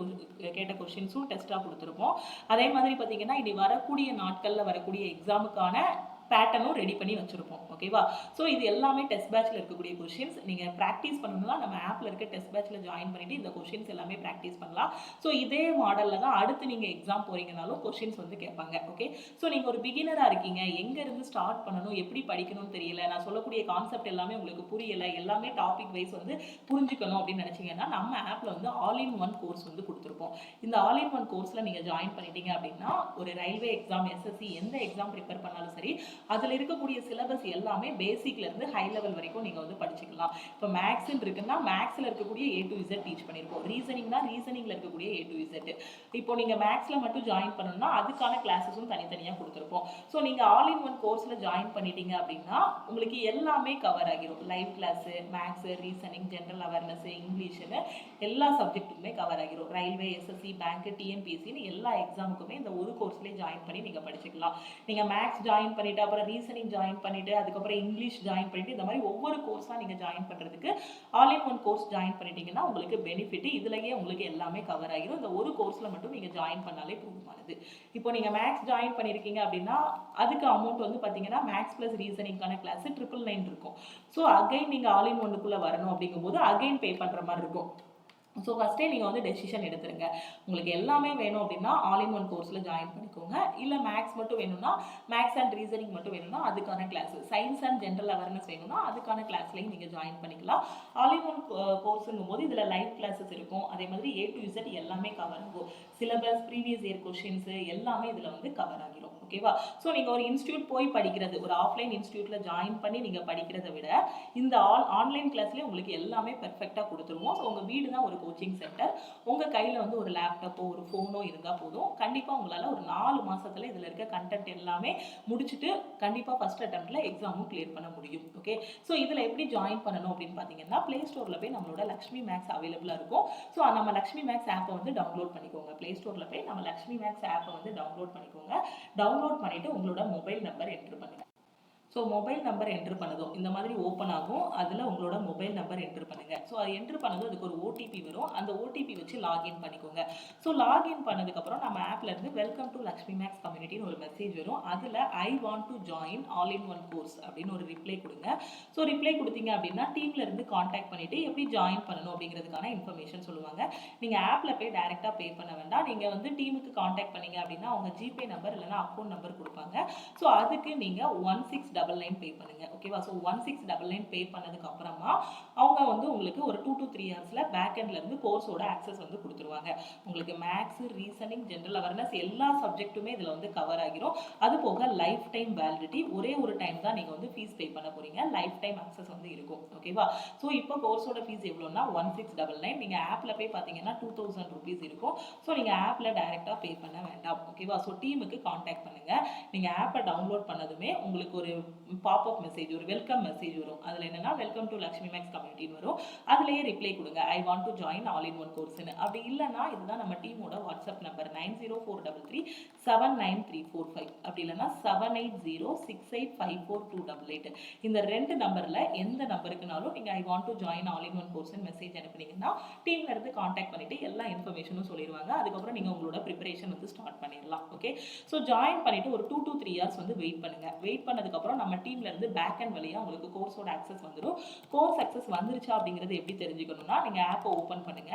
கேட்ட கொஷின்ஸும் டெஸ்ட்டாக கொடுத்துருப்போம். அதே மாதிரி பார்த்தீங்கன்னா இனி வரக்கூடிய நாட்களில் வரக்கூடிய எக்ஸாமுக்கான பேட்டர்னும் ரெடி பண்ணி வச்சுருப்போம். ஓகேவா? ஸோ இது எல்லாமே டெஸ்ட் பேட்சில் இருக்கக்கூடிய கொஷின்ஸ். நீங்கள் ப்ராக்டிஸ் பண்ணணும்னா நம்ம ஆப்பில் இருக்க டெஸ்ட் பேட்சில் ஜாயின் பண்ணிவிட்டு இந்த கொஷின்ஸ் எல்லாமே ப்ராக்டிஸ் பண்ணலாம். ஸோ இதே மாடலில் தான் அடுத்து நீங்கள் எக்ஸாம் போகிறீங்கனாலும் கொஷின்ஸ் வந்து கேட்பாங்க. ஓகே, ஸோ நீங்கள் ஒரு பிகினராக இருக்கீங்க, எங்கேருந்து ஸ்டார்ட் பண்ணணும், எப்படி படிக்கணும்னு தெரியல, நான் சொல்லக்கூடிய கான்செப்ட் எல்லாமே உங்களுக்கு புரியலை, எல்லாமே டாபிக் வைஸ் வந்து புரிஞ்சுக்கணும் அப்படின்னு நினச்சிங்கன்னா நம்ம ஆப்பில் வந்து ஆல் இன் ஒன் கோர்ஸ் வந்து கொடுத்துருப்போம். இந்த ஆல் இன் ஒன் கோர்ஸில் நீங்கள் ஜாயின் பண்ணிட்டீங்க அப்படின்னா ஒரு ரயில்வே எக்ஸாம், எஸ்எஸ்சி எந்த எக்ஸாம் ப்ரிப்பேர் பண்ணாலும் சரி, அதில் இருக்கக்கூடிய சிலபஸ் எல்லாமே பேசிக்லேருந்து ஹை லெவல் வரைக்கும் நீங்கள் வந்து படிச்சுக்கலாம். இப்போ மேக்ஸ்ன்னு இருக்குன்னா மேக்ஸில் இருக்கக்கூடிய A to Z டீச் பண்ணியிருப்போம். ரீசனிங்னா ரீசனிங்கில் இருக்கக்கூடிய A to Z. இப்போ நீங்கள் மேக்ஸில் மட்டும் ஜாயின் பண்ணணும்னா அதுக்கான கிளாஸஸும் தனித்தனியாக கொடுத்துருப்போம். ஸோ நீங்கள் ஆல் இன் ஒன் கோர்ஸில் ஜாயின் பண்ணிட்டீங்க அப்படின்னா உங்களுக்கு எல்லாமே கவர் ஆகிரும். Live class, maths, reasoning, general awareness, இங்கிலீஷுன்னு எல்லா சப்ஜெக்ட்டுக்குமே கவர் ஆகிரும். ரயில்வே, எஸ்எஸ்சி, பேங்க், டிஎன்பிஎஸ்சின்னு எல்லா எக்ஸாமுக்குமே இந்த ஒரு கோர்ஸ்லேயே ஜாயின் பண்ணி நீங்கள் படிச்சுக்கலாம். நீங்கள் மேக்ஸ் ஜாயின் பண்ணிவிட்டு அப்புறம் ரீசனிங் ஜாயின் பண்ணிவிட்டு அதுக்கப்புறம் இங்கிலீஷ் ஜாயின் பண்ணிவிட்டு இந்த மாதிரி ஒவ்வொரு கோர்ஸாக நீங்கள் ஜாயின் பண்ணுறதுக்கு all in one course join பண்ணிட்டீங்கன்னா உங்களுக்கு பெனிஃபிட் இதுலேயே உங்களுக்கு எல்லாமே கவர் ஆகிரும். இந்த ஒரு கோர்ஸில் மட்டும் நீங்கள் ஜாயின் பண்ணாலே போதுமானது. இப்போ நீங்கள் மேக்ஸ் ஜாயின் பண்ணியிருக்கீங்க அப்படின்னா அதுக்கு அமௌண்ட் வந்து பார்த்தீங்கன்னா மேக்ஸ் ப்ளஸ் ரீசனிங்கான கிளாஸ் 999 இருக்கும். ஸோ அகைன் நீங்கள் ஆல் இன் ஒன்னுக்குள்ளே வரணும் அப்படிங்கும்போது அகைன் பே பண்ணுற மாதிரி இருக்கும். ஸோ ஃபஸ்ட்டே நீங்கள் வந்து டெசிஷன் எடுத்துருங்க. உங்களுக்கு எல்லாமே வேணும் அப்படின்னா ஆல் இன் ஒன் கோர்ஸில் ஜாயின் பண்ணிக்கோங்க. இல்லை மேக்ஸ் மட்டும் வேணும்னா மேக்ஸ் அண்ட் ரீசனிங் மட்டும் வேணும்னா அதுக்கான class, science and general awareness வேணும்னா அதுக்கான கிளாஸ்லையும் நீங்கள் ஜாயின் பண்ணிக்கலாம். ஆல் இன் ஒன் கோர்ஸுங்கும் போது இதில் லைவ் கிளாஸஸ் இருக்கும், அதே மாதிரி A to Z எல்லாமே கவர் ஆகும். சிலபஸ், ப்ரீவியஸ் இயர் கொஷின்ஸு எல்லாமே இதில் வந்து கவர் ஆகிரும். ஓகேவா? ஸோ நீங்கள் ஒரு இன்ஸ்டியூட் போய் படிக்கிறது, ஒரு ஆஃப்லைன் இன்ஸ்டியூட்டில் ஜாயின் பண்ணி நீங்கள் படிக்கிறத விட இந்த ஆன்லைன் கிளாஸ்லேயே உங்களுக்கு எல்லாமே பெர்ஃபெக்டாக கொடுத்துருவோம். ஸோ உங்கள் வீடு தான் ஒரு கோச்சிங் சென்டர். உங்கள் கையில் வந்து ஒரு லேப்டாப்போ ஒரு ஃபோனோ இருந்தால் போதும், கண்டிப்பாக உங்களால் ஒரு 4 மாதத்தில் இதில் இருக்க கண்டென்ட் எல்லாமே முடிச்சுட்டு கண்டிப்பாக ஃபஸ்ட் அட்டெம்ப்டில் எக்ஸாமும் கிளியர் பண்ண முடியும். ஓகே, ஸோ இதில் எப்படி ஜாயின் பண்ணணும் அப்படின்னு பார்த்தீங்கன்னா ப்ளே ஸ்டோரில் போய் நம்மளோட லக்ஷ்மி மேக்ஸ் அவைலபிளாக இருக்கும். ஸோ நம்ம லக்ஷ்மி மேக்ஸ் ஆப்பை வந்து டவுன்லோட் பண்ணிக்கோங்க. ப்ளே ஸ்டோரில் போய் நம்ம லக்ஷ்மி மேக்ஸ் ஆப்பை வந்து டவுன்லோட் பண்ணிக்கோங்க. டவுன்லோட் பண்ணிவிட்டு உங்களோட மொபைல் நம்பர் என்ட்ரு பண்ணுங்கள். ஸோ மொபைல் நம்பர் என்ட்ரு பண்ணதும் இந்த மாதிரி ஓப்பன் ஆகும். அதில் உங்களோட மொபைல் நம்பர் என்ட்ரு பண்ணுங்கள். ஸோ அது என்ட்ரு பண்ணதும் அதுக்கு ஒரு ஓடிபி வரும். அந்த ஓடிபி வச்சு லாகின் பண்ணிக்கோங்க. ஸோ லாகின் பண்ணதுக்கப்புறம் நம்ம ஆப்பில் இருந்து வெல்கம் டு லக்ஷ்மி மேக்ஸ் கம்யூனிட்டின்னு ஒரு மெசேஜ் வரும். அதில் ஐ want to join all in one course அப்படின்னு ஒரு ரிப்ளை கொடுங்க. ஸோ ரிப்ளை கொடுத்தீங்க அப்படின்னா டீமில் இருந்து காண்டாக்ட் பண்ணிவிட்டு எப்படி ஜாயின் பண்ணணும் அப்படிங்கிறதுக்கான இன்ஃபர்மேஷன் சொல்லுவாங்க. நீங்கள் ஆப்பில் போய் டேரெக்டாக பே பண்ண வேண்டாம். நீங்கள் வந்து டீமுக்கு காண்டாக்ட் பண்ணீங்க அப்படின்னா அவங்க ஜிபே நம்பர் இல்லைனா அக்கௌண்ட் நம்பர் கொடுப்பாங்க. ஸோ அதுக்கு நீங்கள் 1699 பே பண்ணுங்க. ஓகேவா? ஸோ 1699 பே பண்ணதுக்கு அப்புறமா அவங்க வந்து உங்களுக்கு ஒரு 2 to 3 ஹவர்ஸில் பேக் எண்ட்ல இருந்து கோர்ஸோட ஆக்சஸ் வந்து கொடுத்துருவாங்க. உங்களுக்கு மேக்ஸ், ரீசனிங், ஜென்ரல் அவேர்னஸ் எல்லா சப்ஜெக்ட்டுமே இதில் வந்து கவர் ஆகிரும். அது போக லைஃப் டைம் வேலிடிட்டி, ஒரே ஒரு டைம் தான் நீங்கள் வந்து ஃபீஸ் பே பண்ண போறீங்க. லைஃப் டைம் ஆக்சஸ் வந்து இருக்கும். ஓகேவா? ஸோ இப்போ கோர்ஸோட ஃபீஸ் எவ்வளோன்னா 1699. நீங்கள் ஆப்பில் போய் பார்த்தீங்கன்னா 2000 rupees இருக்கும். ஸோ நீங்கள் ஆப்பில் டைரெக்டாக பே பண்ண வேண்டாம். ஓகேவா? ஸோ டீமுக்கு காண்டாக்ட் பண்ணுங்கள். நீங்கள் ஆப்பை டவுன்லோட் பண்ணதுமே உங்களுக்கு ஒரு பாப்அப் மெசேஜ், ஒரு வெல்கம் மெசேஜ் வரும். அதில் என்னன்னா வெல்கம் டு லக்ஷ்மி மேக்ஸ் கம்யூனிட்டின்னு வரும். அதுலேயே ரிப்ளை கொடுங்க, I want to join all in one கோர்ஸ்னு. அப்படி இல்லைனா இதுதான் நம்ம டீமோட வாட்ஸ்அப் நம்பர் 9043379345. அப்படி இல்லைனா 7806854288. இந்த 2 நம்பரில் எந்த நம்பருக்குனாலும் நீங்கள் I want to join all in one கோர்ஸ்னு மெசேஜ் அனுப்புனீங்கன்னா டீம்ல இருந்து காண்டாக்ட் பண்ணிட்டு எல்லா இன்ஃபர்மேஷனும் சொல்லிடுவாங்க. அதுக்கப்புறம் நீங்கள் உங்களோட ப்ரிப்பரேஷன் வந்து ஸ்டார்ட் பண்ணிடலாம். ஓகே, ஸோ ஜாயின் பண்ணிட்டு ஒரு 2 to 3 hours வந்து வெயிட் பண்ணுங்க. வெயிட் பண்ணதுக்கப்புறம் நம்ம டீம்ல இருந்து பேக் அண்ட் வழியா உங்களுக்கு கோர்ஸோட ஆக்சஸ் வந்துடும். கோர்ஸ் ஆக்சஸ் வந்துருச்சா அப்படிங்கிறது எப்படி தெரிஞ்சுக்கணும்னா, நீங்க ஆப்பை ஓப்பன் பண்ணுங்க.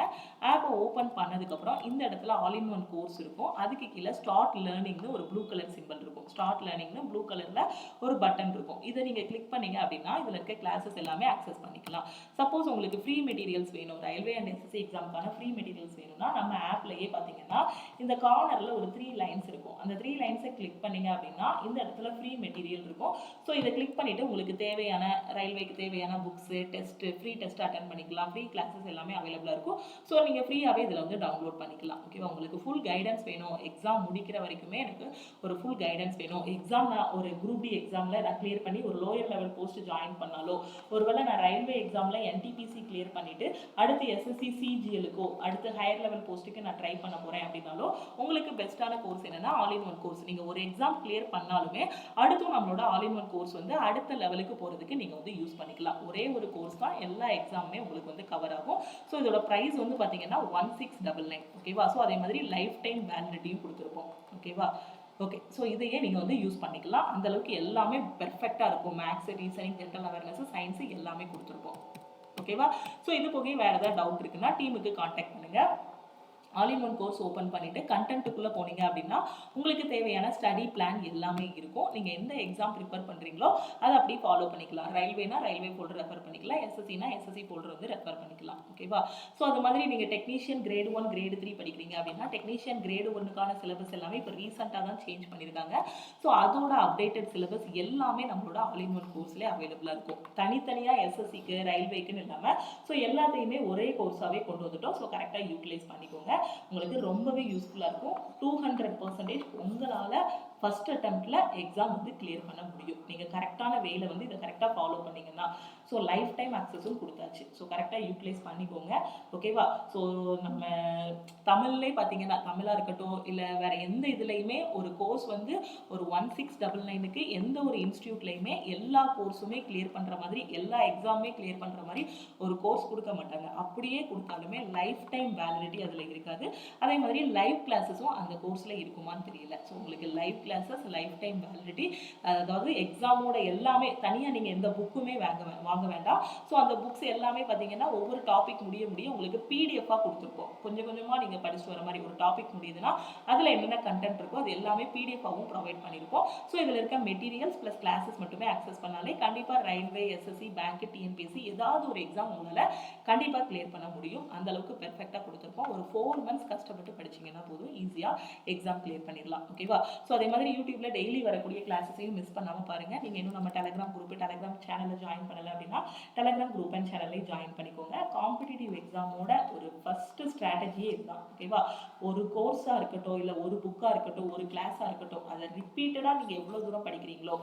ஆப்பை ஓப்பன் பண்ணதுக்கப்புறம் இந்த இடத்துல ஆல் இன் ஒன் கோர்ஸ் இருக்கும். அதுக்கு கீழே ஸ்டார்ட் லேர்னிங்னு ஒரு ப்ளூ கலர் சிம்பிள் இருக்கும். ஸ்டார்ட் லேர்னிங்னு ப்ளூ கலர்ல ஒரு பட்டன் இருக்கும். இதை நீங்க கிளிக் பண்ணீங்க அப்படின்னா இதுல இருக்க கிளாஸஸ் எல்லாமே ஆக்சஸ் பண்ணிக்கலாம். சப்போஸ் உங்களுக்கு ஃப்ரீ மெட்டீரியல்ஸ் வேணும், ரயில்வே அண்ட் எஸ்எஸ்சி எக்ஸாமுக்கான ஃப்ரீ மெட்டீரியல்ஸ் வேணும்னா நம்ம ஆப்லயே பார்த்தீங்கன்னா இந்த கார்னர்ல ஒரு 3 லைன்ஸ் இருக்கும். அந்த 3 லைன்ஸை கிளிக் பண்ணீங்க அப்படின்னா இந்த இடத்துல ஃப்ரீ மெட்டீரியல் இருக்கும். ஸோ இதை கிளிக் பண்ணிட்டு உங்களுக்கு தேவையான ரயில்வேக்கு தேவையான books, test, free test attend பண்ணிக்கலாம். ஃப்ரீ கிளாஸஸ் எல்லாமே அவைலபிளா இருக்கும். ஸோ நீங்க ஃப்ரீயாவே இதுல வந்து டவுன்லோட் பண்ணிக்கலாம். ஓகேவா? உங்களுக்கு ஃபுல் கைடன்ஸ் வேணும், எக்ஸாம் முடிக்கிற வரைக்குமே எனக்கு ஒரு ஃபுல் கைடன்ஸ் வேணும், எக்ஸாம் நான் ஒரு குரூப் டி எக்ஸாம்ல நான் கிளியர் பண்ணி ஒரு லோயர் லெவல் போஸ்ட் ஜாயின் பண்ணாலோ, ஒருவேளை நான் ரயில்வே எக்ஸாம்ல என்டிபிசி கிளியர் பண்ணிட்டு அடுத்து எஸ்எஸ்சி சிஜிஎலுக்கோ அடுத்து ஹையர் லெவல் போஸ்ட்டுக்கு நான் ட்ரை பண்ண போறேன் அப்படின்னாலோ உங்களுக்கு பெஸ்ட்டான கோர்ஸ் என்னன்னா ஆல் இன் ஒன் கோர்ஸ். நீங்க ஒரு எக்ஸாம் கிளியர் பண்ணாலுமே அடுத்தும் நம்மளோட ஆல் இன் ஒன் கோர்ஸ் வந்து அடுத்த லெவலுக்கு போறதுக்கு நீங்க வந்து யூஸ் பண்ணிக்கலாம். ஒரே ஒரு கோர்ஸ் தான் எல்லா எக்ஸாமுமே உங்களுக்கு வந்து கவர் ஆகும். ஸோ இதோட பிரைஸ் வந்து பாத்தீங்கன்னா 1699. ஓகேவா? ஸோ அதே மாதிரி லைஃப் டைம் வேலிடிட்டியும் கொடுத்துருப்போம். ஓகேவா? ஓகே, ஸோ இதையே நீங்கள் வந்து யூஸ் பண்ணிக்கலாம். அந்த அளவுக்கு எல்லாமே பெர்ஃபெக்டாக இருக்கும். Maths, reasoning, general awareness, science எல்லாமே கொடுத்துருப்போம். ஓகேவா? ஸோ இது போக வேறு ஏதாவது டவுட் இருக்குன்னா டீமுக்கு கான்டாக்ட் பண்ணுங்கள். All in one course open பண்ணிட்டு கண்டென்ட்டுக்குள்ளே போனீங்க அப்படின்னா உங்களுக்கு தேவையான ஸ்டடி பிளான் எல்லாமே இருக்கும். நீங்கள் எந்த எக்ஸாம் ப்ரிப்பேர் பண்ணுறீங்களோ அதை அப்படியே ஃபாலோ பண்ணிக்கலாம். ரயில்வேனா ரயில்வே ஃபோல்டர் ரெஃபர் பண்ணிக்கலாம், எஸ்எஸ்சினா எஸ்எஸ்சி ஃபோல்டர் வந்து ரெஃபர் பண்ணிக்கலாம். ஓகேவா? ஸோ அது மாதிரி நீங்கள் டெக்னீஷியன் கிரேட் 1 கிரேட் 3 படிக்கிறீங்க அப்படின்னா டெக்னீஷியன் கிரேட் 1க்கான சிலபஸ் எல்லாமே இப்போ ரீசெண்டாக தான் சேஞ்ச் பண்ணியிருக்காங்க. ஸோ அதோட அப்டேட்டட் சிலபஸ் எல்லாமே நம்மளோட ஆல் இன் ஒன் கோர்ஸ்லேயே அவைலபிளாக இருக்கும். தனித்தனியாக எஸ்எஸ்சிக்கு ரயில்வேக்குன்னு இல்லாமல் ஸோ எல்லாத்தையுமே ஒரே கோர்ஸாகவே கொண்டு வந்துட்டோம். ஸோ கரெக்டாக யூட்டிலைஸ் பண்ணிக்கோங்க. உங்களுக்கு ரொம்பவே யூஸ்ஃபுல்லாக இருக்கும். 200% உங்களால் ஃபர்ஸ்ட் அட்டெம்ப்ட்ல எக்ஸாம் வந்து கிளியர் பண்ண முடியும். நீங்கள் கரெக்டான வேலை வந்து இதை கரெக்டாக ஃபாலோ பண்ணீங்கன்னா. ஸோ லைஃப் டைம் ஆக்சஸும் கொடுத்தாச்சு. ஸோ கரெக்டாக யூட்டிலைஸ் பண்ணிக்கோங்க. ஓகேவா? ஸோ நம்ம தமிழ்லேயே பார்த்தீங்கன்னா தமிழாக இருக்கட்டும் இல்லை வேற எந்த இதுலையுமே ஒரு கோர்ஸ் வந்து ஒரு 1699க்கு எந்த ஒரு இன்ஸ்டியூட்லையுமே எல்லா கோர்ஸுமே கிளியர் பண்ணுற மாதிரி எல்லா எக்ஸாமுமே கிளியர் பண்ணுற மாதிரி ஒரு கோர்ஸ் கொடுக்க மாட்டாங்க. அப்படியே கொடுத்தாலுமே லைஃப் டைம் வேலிடிட்டி அதில் இருக்காது. அதே மாதிரி லைவ் கிளாஸஸும் அந்த கோர்ஸில் இருக்குமான்னு தெரியல. ஸோ உங்களுக்கு live classes, life time validity, அதாவது எக்ஸாமோட எல்லாமே தனியாக நீங்கள் எந்த புக்குமே வாங்க வேண்டாம். ஸோ அந்த புக்ஸ் எல்லாமே பார்த்தீங்கன்னா ஒவ்வொரு டாபிக் முடிய உங்களுக்கு பிடிஎஃபாக கொடுத்துருப்போம். கொஞ்சம் கொஞ்சமாக நீங்கள் படிச்சுட்டு வர மாதிரி ஒரு டாபிக் முடியுதுன்னா அதில் என்னென்ன கண்டென்ட் இருக்கோ அது எல்லாமே பிடிஎஃபாகவும் ப்ரொவைட் பண்ணியிருப்போம். ஸோ இதில் இருக்க மெட்டீரியல்ஸ் ப்ளஸ் கிளாஸஸ் மட்டுமே ஆக்சஸ் பண்ணாலே கண்டிப்பாக ரயில்வே, எஸ்எஸ்சி, பேங்க், டிஎன்பிஎஸ்சி ஏதாவது ஒரு எக்ஸாம் உங்களால் கண்டிப்பாக கிளியர் பண்ண முடியும். அந்த அளவுக்கு பெர்ஃபெக்டாக கொடுத்துருப்போம். ஒரு 4 months கஷ்டப்பட்டு படிச்சிங்கன்னா போதும், ஈஸியாக எக்ஸாம் கிளியர் பண்ணிடலாம். ஓகேவா? ஸோ அதே மாதிரி யூடியூப்ல டெய்லி வரக்கூடிய கிளாஸஸையும் மிஸ் பண்ணாமல் பாருங்க. நீங்கள் இன்னும் நம்ம டெலிகிராம் குரூப், டெலிகிராம் சேனலில் ஜாயின் பண்ணலை அப்படின்னா டெலிகிராம் குரூப் அண்ட் சேனல்லையும் ஜாயின் பண்ணிக்கோங்க. காம்படிட்டிவ் எக்ஸாமோட ஒரு ஃபர்ஸ்ட் ஸ்ட்ராட்டஜியே இதுதான். ஓகேவா? ஒரு கோர்ஸாக இருக்கட்டும், இல்லை ஒரு புக்காக இருக்கட்டும், ஒரு கிளாஸாக இருக்கட்டும், அதை ரிப்பீட்டடாக நீங்கள் எவ்வளோ தூரம் படிக்கிறீங்களோ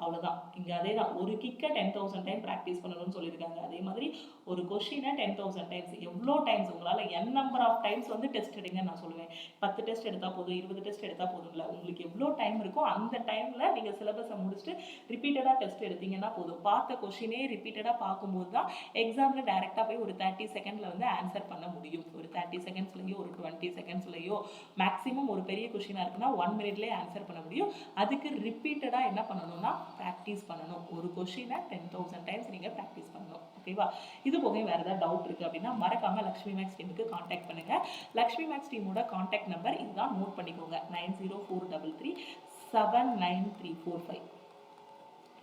அவ்வளோதான். இங்கே அதே தான், ஒரு கிக்கை 10,000 டைம் ப்ராக்டிஸ் பண்ணணும்னு சொல்லியிருக்காங்க. அதே மாதிரி ஒரு கொஸ்டினை 10,000 டைம்ஸ், எவ்வளோ டைம்ஸ் உங்களால் என் நம்பர் ஆஃப் டைம்ஸ் வந்து டெஸ்ட் எடுங்க நான் சொல்லுவேன். 10 டெஸ்ட் எடுத்தால் போதும், 20 டெஸ்ட் எடுத்தால் போதும் இல்லை. உங்களுக்கு எவ்வளோ டைம் இருக்கோ அந்த டைமில் நீங்கள் சிலபஸை முடிச்சுட்டு ரிப்பீட்டடாக டெஸ்ட் எடுத்தீங்கன்னா போதும். பார்த்த கொஸ்டினே ரிப்பீட்டடாக பார்க்கும்போது தான் எக்ஸாமில் டேரெக்டாக போய் ஒரு 30 செகண்டில் வந்து ஆன்சர் பண்ண முடியும். ஒரு 30 செகண்ட்ஸ்லையோ ஒரு 20 செகண்ட்ஸ்லையோ மேக்ஸிமம் ஒரு பெரிய கொஸ்டினாக இருக்குன்னா 1 minute ஆன்சர் பண்ண முடியும். அதுக்கு ரிப்பீட்டடாக என்ன பண்ணணும்னா ப்ராக்டிஸ் பண்ணணும். ஒரு கொஸ்டினை 10,000 டைம்ஸ் நீங்கள் ப்ராக்டிஸ் பண்ணணும். ஓகேவா? இது போக வேறு ஏதாவது டவுட் இருக்குது அப்படின்னா மறக்காமல் லக்ஷ்மி மேக்ஸ் டீமுக்கு காண்டாக்ட் பண்ணுங்கள். லக்ஷ்மி மேக்ஸ் டீமோட காண்டாக்ட் நம்பர் இதுதான், நோட் பண்ணிக்கோங்க. 9043379345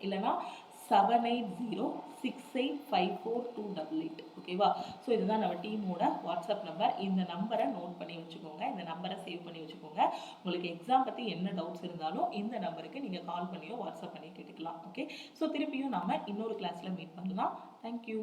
இல்லைனா 7806854288. ஓகேவா? ஸோ இதுதான் நம்ம டீமோட வாட்ஸ்அப் நம்பர். இந்த நம்பரை நோட் பண்ணி வச்சுக்கோங்க, இந்த நம்பரை சேவ் பண்ணி வச்சுக்கோங்க. உங்களுக்கு எக்ஸாம் பற்றி என்ன டவுட்ஸ் இருந்தாலும் இந்த நம்பருக்கு நீங்கள் கால் பண்ணியோ வாட்ஸ்அப் பண்ணி கேட்டுக்கலாம். ஓகே? ஸோ திருப்பியும் நாம இன்னொரு கிளாஸில் மீட் பண்ணலாம். தேங்க்யூ.